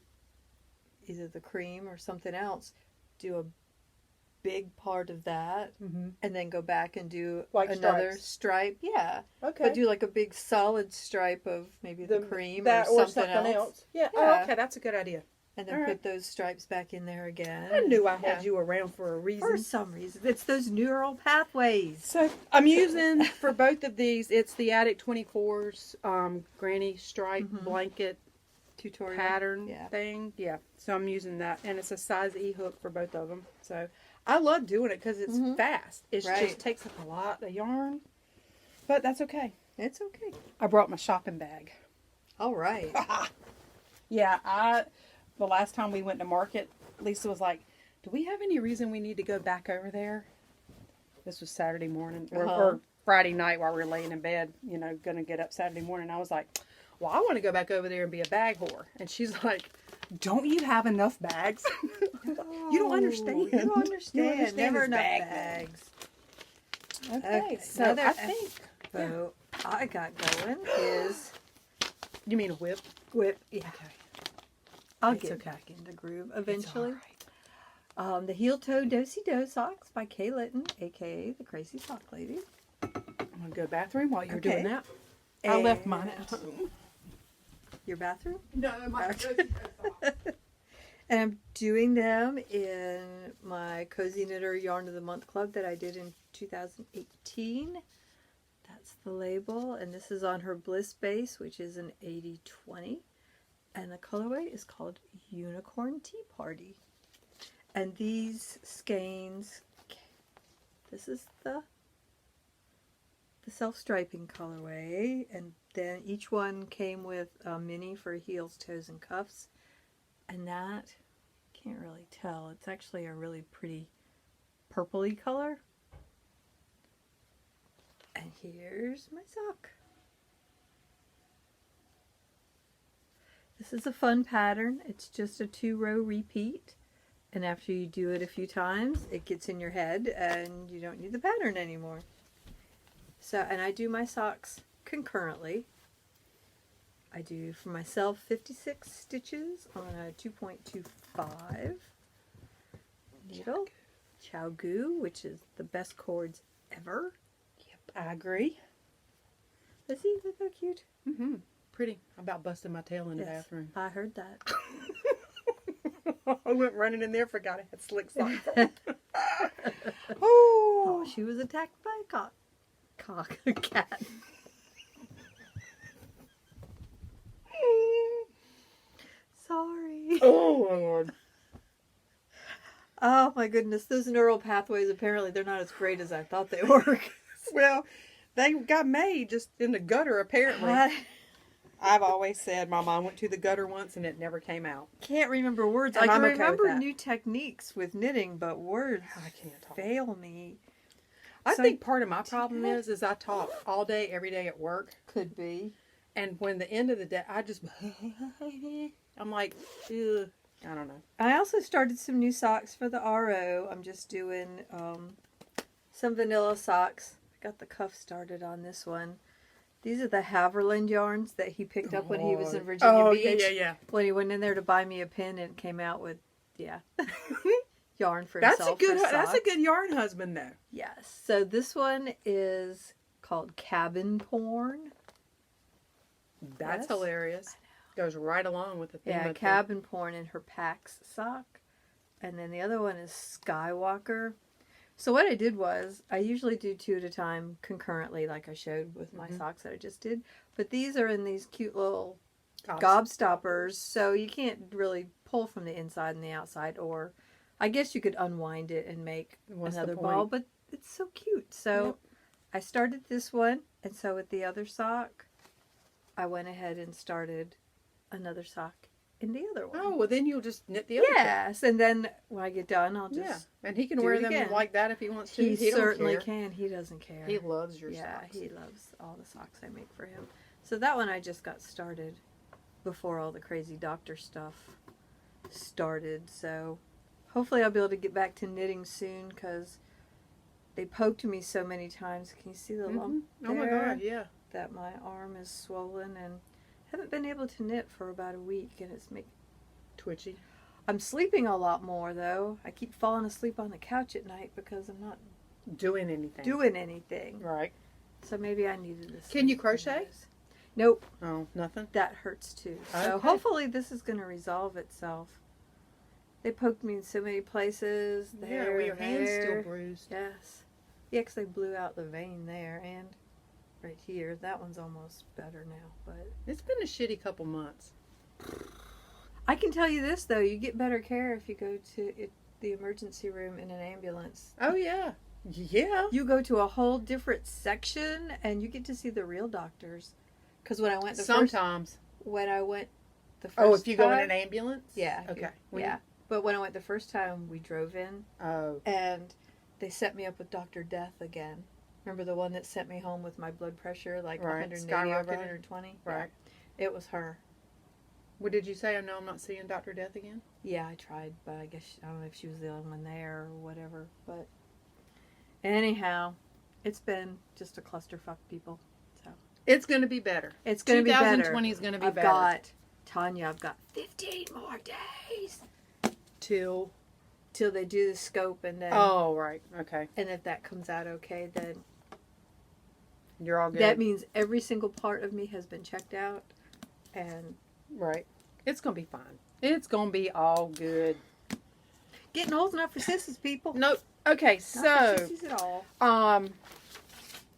either the cream or something else, do a big part of that, and then go back and do like another stripe. Yeah. Okay. But do like a big solid stripe of maybe the cream or something else. Yeah. Oh, okay. That's a good idea. And then put those stripes back in there again. I knew I had you around for a reason. For some reason. It's those neural pathways. So I'm using, for both of these, it's the Attic 24's granny stripe blanket tutorial pattern thing. Yeah. So I'm using that. And it's a size E hook for both of them. So I love doing it because it's fast. It just takes up a lot of yarn. But that's okay. It's okay. I brought my shopping bag. All right. Yeah, the last time we went to market, Lisa was like, do we have any reason we need to go back over there? This was Saturday morning or Friday night while we were laying in bed, you know, going to get up Saturday morning. I was like, well, I want to go back over there and be a bag whore. And she's like, don't you have enough bags? You don't understand. You don't understand. Never enough bags. Okay, so I think I got going is... You mean a whip? Whip, yeah. Okay. I'll get back in the groove eventually. The Heel Toe Dosey Do Socks by Kay Litton, a.k.a. the Crazy Sock Lady. I'm going to go bathroom while you're doing that. I left mine at home. Your bathroom? No, my And I'm doing them in my Cozy Knitter Yarn of the Month Club that I did in 2018. That's the label. And this is on her Bliss base, which is an 80/20. And the colorway is called Unicorn Tea Party. And these skeins, this is the self-striping colorway. And then each one came with a mini for heels, toes, and cuffs. And that can't really tell. It's actually a really pretty purpley color. And here's my sock. This is a fun pattern. It's just a 2-row repeat. And after you do it a few times, it gets in your head and you don't need the pattern anymore. So, and I do my socks concurrently. I do for myself 56 stitches on a 2.25 needle. Chow-goo, which is the best cords ever. I agree. Let's see, look how cute. Mm-hmm. Pretty. I about busted my tail in the bathroom. I heard that. I went running in there, forgot I had slick socks. Oh, she was attacked by a cat. Sorry. Oh, my Lord. Oh, my goodness. Those neural pathways, apparently, they're not as great as I thought they were. Well, they got made just in the gutter, apparently. I've always said my mom went to the gutter once and it never came out. Can't remember words. And I can I'm okay with remember that. new techniques with knitting, but words I can't talk. fail me. I So- think part of my problem is I talk all day, every day at work. Could be. And when the end of the day, I just, I'm like, ugh, I don't know. I also started some new socks for the RO. I'm just doing some vanilla socks. I got the cuff started on this one. These are the Haverland yarns that he picked up when he was in Virginia Beach. Yeah. When he went in there to buy me a pin and came out with, yarn for That's himself. that's a good yarn husband, though. Yes. So this one is called Cabin Porn. That's Yes. hilarious. Goes right along with the theme. Yeah, of Cabin Porn in her Pax sock. And then the other one is Skywalker. So what I did was, I usually do 2 at a time concurrently, like I showed with my socks that I just did. But these are in these cute little gobstoppers, so you can't really pull from the inside and the outside. Or I guess you could unwind it and make What's another the ball, point? but it's so cute. So I started this one, and so with the other sock, I went ahead and started another sock in the other one. Oh, well, then you'll just knit the other two. Yes, and then when I get done, I'll just... Yeah, and he can do wear it them again. like that if he wants to. He don't certainly care. can. He doesn't care. He loves your Yeah, socks. he loves all the socks I make for him. So that one I just got started before all the crazy doctor stuff started. So hopefully I'll be able to get back to knitting soon because they poked me so many times. Can you see the lump there? Oh my God, yeah. That my arm is swollen and haven't been able to knit for about a week, and it's making Twitchy. I'm sleeping a lot more though. I keep falling asleep on the couch at night because I'm not Doing anything. doing anything. Right. So maybe I needed this. Can you crochet? Nope. Oh, nothing? That hurts too. So Okay. hopefully this is going to resolve itself. They poked me in so many places. Yeah, There, well, your hand's still there. bruised. Yes. Yeah, 'cause they blew out the vein there and right here. That one's almost better now. But It's been a shitty couple months. I can tell you this though, you get better care if you go to the emergency room in an ambulance. Oh, yeah. Yeah. You go to a whole different section and you get to see the real doctors. Because when I went Sometimes. when I went the first Oh, if you go in time- an ambulance? Yeah. Okay. Yeah. But when I went the first time, we drove in Oh. and they set me up with Dr. Death again. Remember the one that sent me home with my blood pressure like Right. 180 over Skyrocketed. 120? Right. Yeah. It was her. What did you say? I know I'm not seeing Dr. Death again? Yeah, I tried, but I guess I don't know if she was the only one there or whatever. But anyhow, it's been just a clusterfuck, people. So It's going to be better. it's going to be better. 2020 is going to be I've better. got Tanya. I've got 15 more days Till. till they do the scope, and then Oh, right. Okay. and if that comes out okay, then You're all good. that means every single part of me has been checked out, and Right. It's going to be fine. It's going to be all good. getting old enough for sissies, people. Nope. Okay, Not for so sissies at all.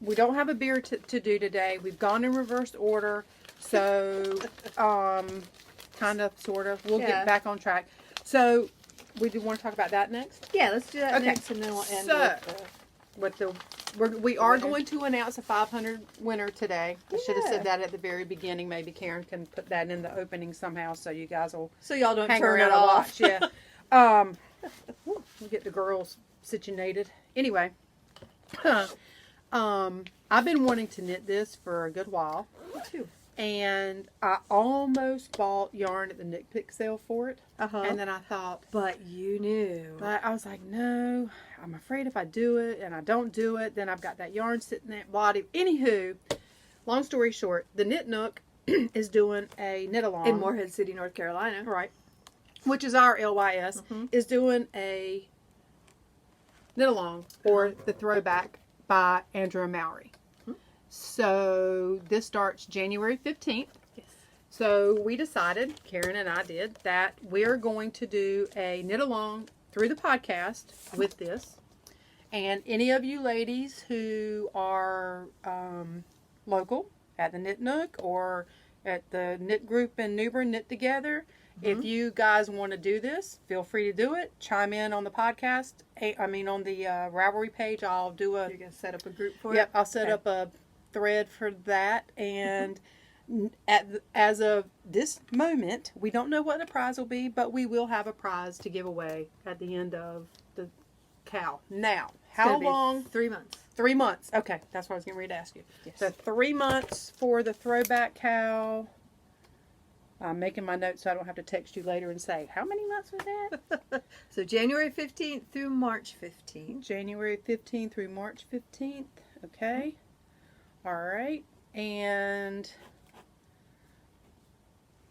we don't have a beer to do today. We've gone in reverse order. So kind of, sort of. We'll Yeah. get back on track. So we do want to talk about that next. Yeah, let's do that Okay. next, and then we'll end So- with the We are winner. going to announce a 500 winner today. I should have Yeah. said that at the very beginning. Maybe Karen can put that in the opening somehow so you guys will so y'all don't hang turn around it and off. watch. Yeah. We'll get the girls situated. Anyway, I've been wanting to knit this for a good while. Me too. And I almost bought yarn at the Knit Pick sale for it. And then I thought... But you knew. But I was like, no, I'm afraid if I do it and I don't do it, then I've got that yarn sitting there body. Anywho, long story short, the Knit Nook is doing a knit along. In Morehead City, North Carolina. Right. Which is our LYS, is doing a knit along for the Throwback by Andrew and Mowry. So this starts January 15th. Yes. So we decided, Karen and I did, that we're going to do a knit along through the podcast with this. And any of you ladies who are local at the Knit Nook or at the knit group in New Bern, Knit Together, if you guys want to do this, feel free to do it. Chime in on the podcast. I mean, on the Ravelry page, I'll do a... You're going to set up a group for it? Yep, I'll set up a thread for that. And as of this moment, we don't know what the prize will be, but we will have a prize to give away at the end of the cow. Now, how long? 3 months. 3 months. Okay, that's what I was getting ready to ask you. Yes. So 3 months for the Throwback cow. I'm making my notes so I don't have to text you later and say, how many months was that? So January 15th through March 15th. January 15th through March 15th. Okay. All right. And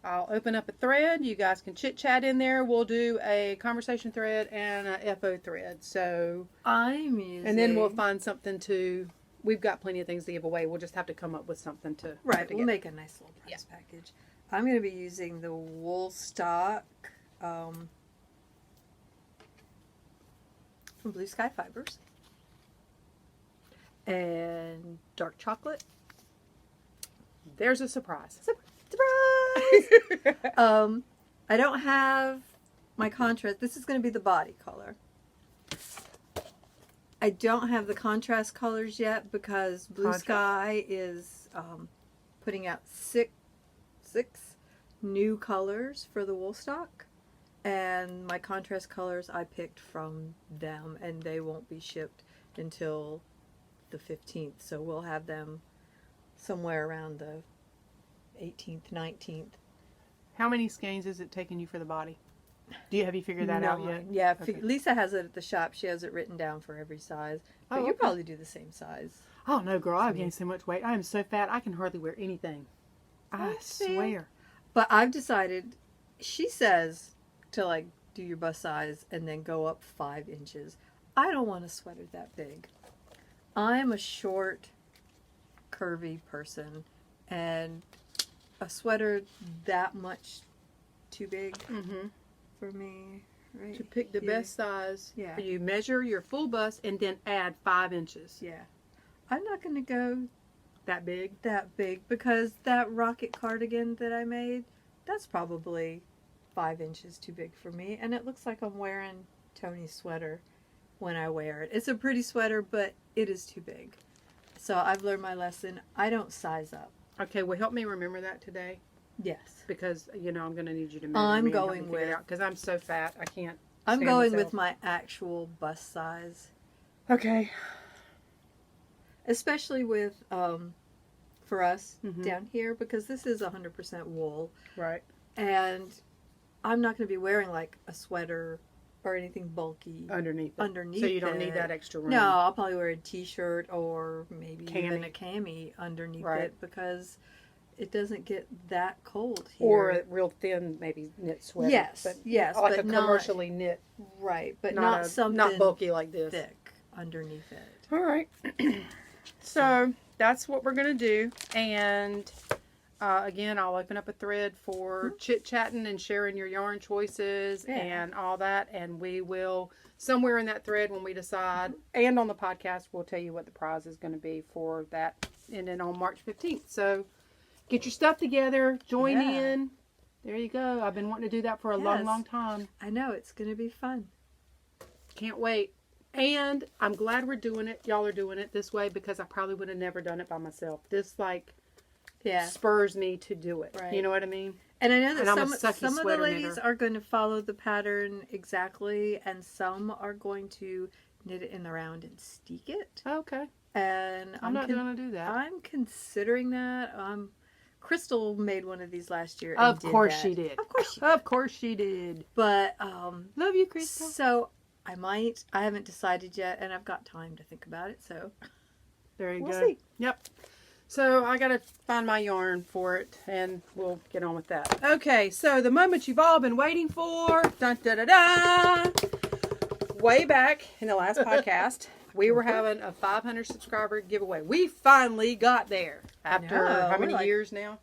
I'll open up a thread. You guys can chit chat in there. We'll do a conversation thread and a FO thread. So I'm using... And then we'll find something to... We've got plenty of things to give away. We'll just have to come up with something to... Right. We'll make a nice little prize package. I'm going to be using the wool stock from Blue Sky Fibers and dark chocolate. There's a surprise. Surprise! I don't have my contrast. This is going to be the body color. I don't have the contrast colors yet because Blue Sky is putting out six new colors for the wool stock, and my contrast colors I picked from them, and they won't be shipped until the 15th, so we'll have them somewhere around the 18th, 19th. How many skeins is it taking you for the body? Have you figured that out yet? Yeah, okay. Lisa has it at the shop. She has it written down for every size, but you probably do the same size. Oh no, girl, I've gained so much weight. I am so fat I can hardly wear anything. I swear. But I've decided, she says to like do your bust size and then go up 5 inches. I don't want a sweater that big. I'm a short, curvy person, and a sweater that much too big for me. Right? To pick the best size, yeah. You measure your full bust and then add 5 inches. Yeah. I'm not going to go that big because that rocket cardigan that I made, that's probably 5 inches too big for me, and it looks like I'm wearing Tony's sweater when I wear it. It's a pretty sweater, but it is too big. So I've learned my lesson. I don't size up. Okay, well, help me remember that today. Yes. Because, I'm going to need you to measure I'm me going with... because I'm so fat, I can't I'm stand going myself. with my actual bust size. Okay. Especially with, for us down here, because this is 100% wool. Right. And I'm not going to be wearing like a sweater or anything bulky underneath it. So you don't need that extra room. No, I'll probably wear a t-shirt or maybe even a cami underneath it because it doesn't get that cold here. Or a real thin, maybe knit sweater. Yes, but yes, like but a commercially knit. Right, but not something not bulky like this. Thick underneath it. All right. So that's what we're gonna do, and again, I'll open up a thread for chit-chatting and sharing your yarn choices and all that, and we will, somewhere in that thread when we decide, and on the podcast, we'll tell you what the prize is going to be for that, and then on March 15th. So get your stuff together, join in. There you go. I've been wanting to do that for a long time. I know, it's going to be fun. Can't wait. And I'm glad we're doing it. Y'all are doing it this way because I probably would have never done it by myself. This, like, spurs me to do it. Right. You know what I mean? And I know that I'm a some of the sweater ladies knitter. are going to follow the pattern exactly, and some are going to knit it in the round and steek it. Okay. And I'm not going to do that. I'm considering that. Crystal made one of these last year. Of course she did. Of course she did. Of course she did. But love you, Crystal. So I haven't decided yet, and I've got time to think about it. So there you we'll go. See. Yep. So I got to find my yarn for it, and we'll get on with that. Okay, so the moment you've all been waiting for. Dun, da, da, da. Way back in the last podcast, we were having a 500 subscriber giveaway. We finally got there after how many years now?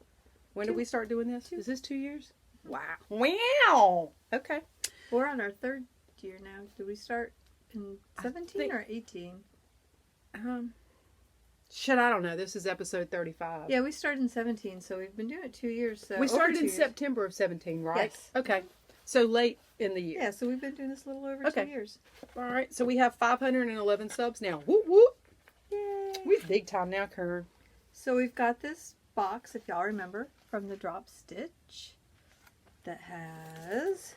When did we start doing this? Is this 2 years? Wow. Wow. Okay. We're on our 3rd year now. Did we start in 17 or 18? Shit, I don't know. This is episode 35. Yeah, we started in 17, so we've been doing it 2 years. So we started in September of 17, right? Yes. Okay. So late in the year. Yeah, so we've been doing this a little over 2 years. All right. So we have 511 subs now. Whoop, whoop. Yay. We're big time now, Kern. So we've got this box, if y'all remember, from the Drop Stitch that has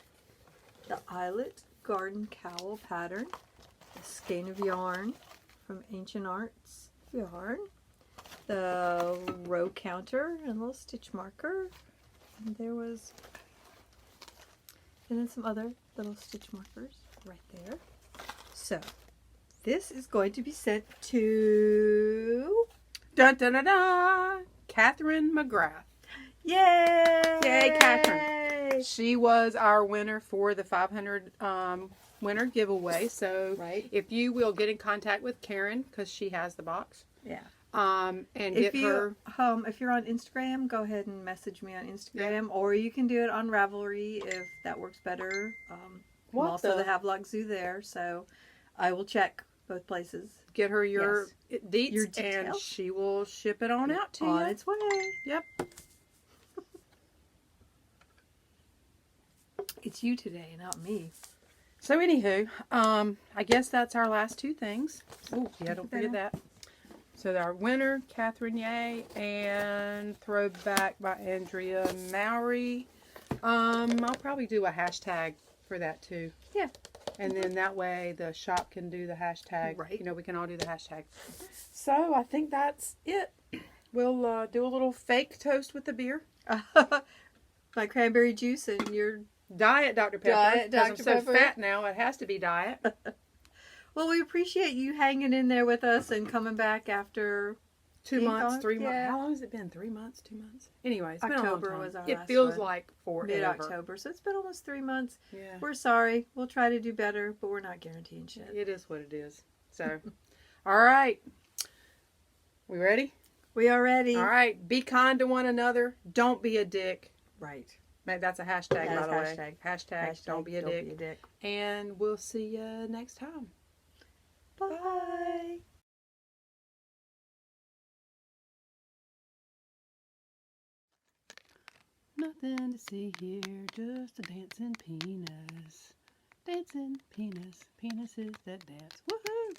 the Eyelet Garden Cowl pattern, a skein of yarn from Ancient Arts Yarn, the row counter and a little stitch marker, and then some other little stitch markers right there. So this is going to be sent to Dun, dun, dun, dun. Catherine McGrath. Yay! Yay, Catherine. She was our winner for the 500 winner giveaway. So if you will get in contact with Karen, because she has the box. Yeah. And if you're on Instagram, go ahead and message me on Instagram, or you can do it on Ravelry if that works better. I'm also the Havelock Zoo there, so I will check both places. Get her your deets, and she will ship it on out to you. On its way. Yep. It's you today, not me. So anywho, I guess that's our last 2 things. Oh, yeah, don't forget that. So our winner, Catherine Yay, and Throwback by Andrea Mowry. I'll probably do a hashtag for that too. Yeah. And then that way the shop can do the hashtag. Right. You know, we can all do the hashtag. So I think that's it. We'll do a little fake toast with the beer. My cranberry juice and your Diet Dr. Pepper. Diet Dr. I'm so Pepper. fat now, it has to be diet. Well, we appreciate you hanging in there with us and coming back after 2 months, 3 months. Yeah. How long has it been? 3 months? 2 months? Anyway, it's October been a long time. was our It last feels one. like forever. Mid-October, so it's been almost 3 months. Yeah. We're sorry. We'll try to do better, but we're not guaranteeing shit. It is what it is. So, all right. We ready? We are ready. All right. Be kind to one another. Don't be a dick. Right. Maybe that's a hashtag, by the way. Hashtag don't be a Don't dick. be a dick. And we'll see you next time. Bye. Nothing to see here, just a dancing penis. Dancing penis, penises that dance. Woohoo!